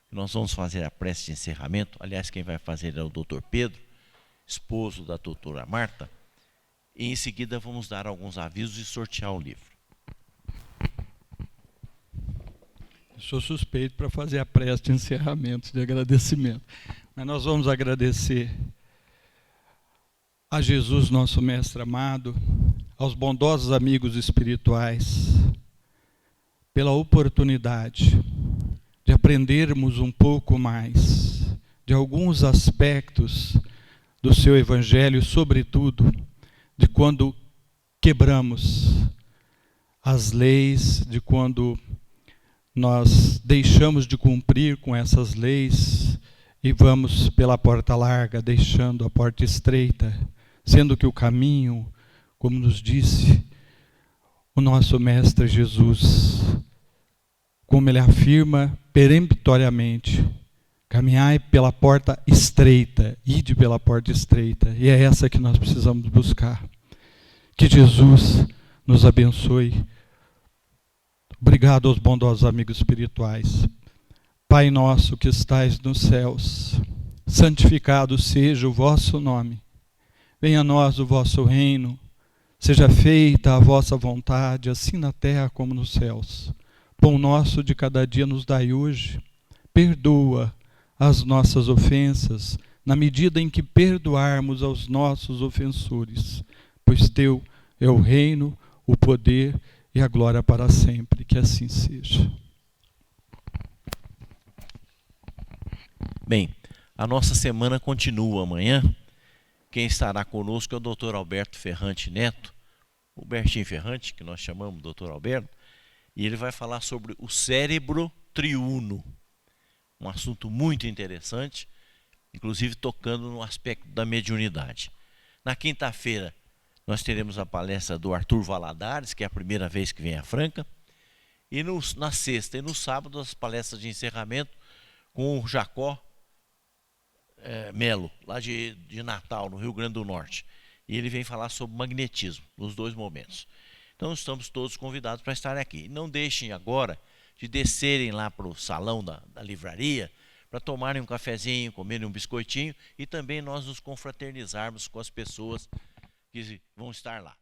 que nós vamos fazer a prece de encerramento. Aliás, quem vai fazer é o doutor Pedro, esposo da doutora Marta, e em seguida vamos dar alguns avisos e sortear o livro. Eu sou suspeito para fazer a prece de encerramento, de agradecimento. Mas nós vamos agradecer a Jesus, nosso Mestre amado, aos bondosos amigos espirituais, pela oportunidade de aprendermos um pouco mais de alguns aspectos do seu Evangelho, sobretudo de quando quebramos as leis, de quando nós deixamos de cumprir com essas leis e vamos pela porta larga, deixando a porta estreita, sendo que o caminho, como nos disse o nosso Mestre Jesus, como ele afirma peremptoriamente, caminhai pela porta estreita, ide pela porta estreita, e é essa que nós precisamos buscar. Que Jesus nos abençoe. Obrigado aos bondosos amigos espirituais. Pai nosso que estais nos céus, santificado seja o vosso nome. Venha a nós o vosso reino, seja feita a vossa vontade, assim na terra como nos céus. Pão nosso de cada dia nos dai hoje. Perdoa as nossas ofensas, na medida em que perdoarmos aos nossos ofensores. Pois teu é o reino, o poder e a glória para sempre. Que assim seja. Bem, a nossa semana continua amanhã. Quem estará conosco é o doutor Alberto Ferrante Neto, o Bertinho Ferrante, que nós chamamos doutor Alberto, e ele vai falar sobre o cérebro triuno, um assunto muito interessante, inclusive tocando no aspecto da mediunidade. Na quinta-feira, nós teremos a palestra do Arthur Valadares, que é a primeira vez que vem a Franca, e na sexta e no sábado, as palestras de encerramento com o Jacó Melo, lá de Natal, no Rio Grande do Norte. E ele vem falar sobre magnetismo, nos dois momentos. Então, estamos todos convidados para estarem aqui. Não deixem agora de descerem lá para o salão da livraria, para tomarem um cafezinho, comerem um biscoitinho, e também nós nos confraternizarmos com as pessoas que vão estar lá.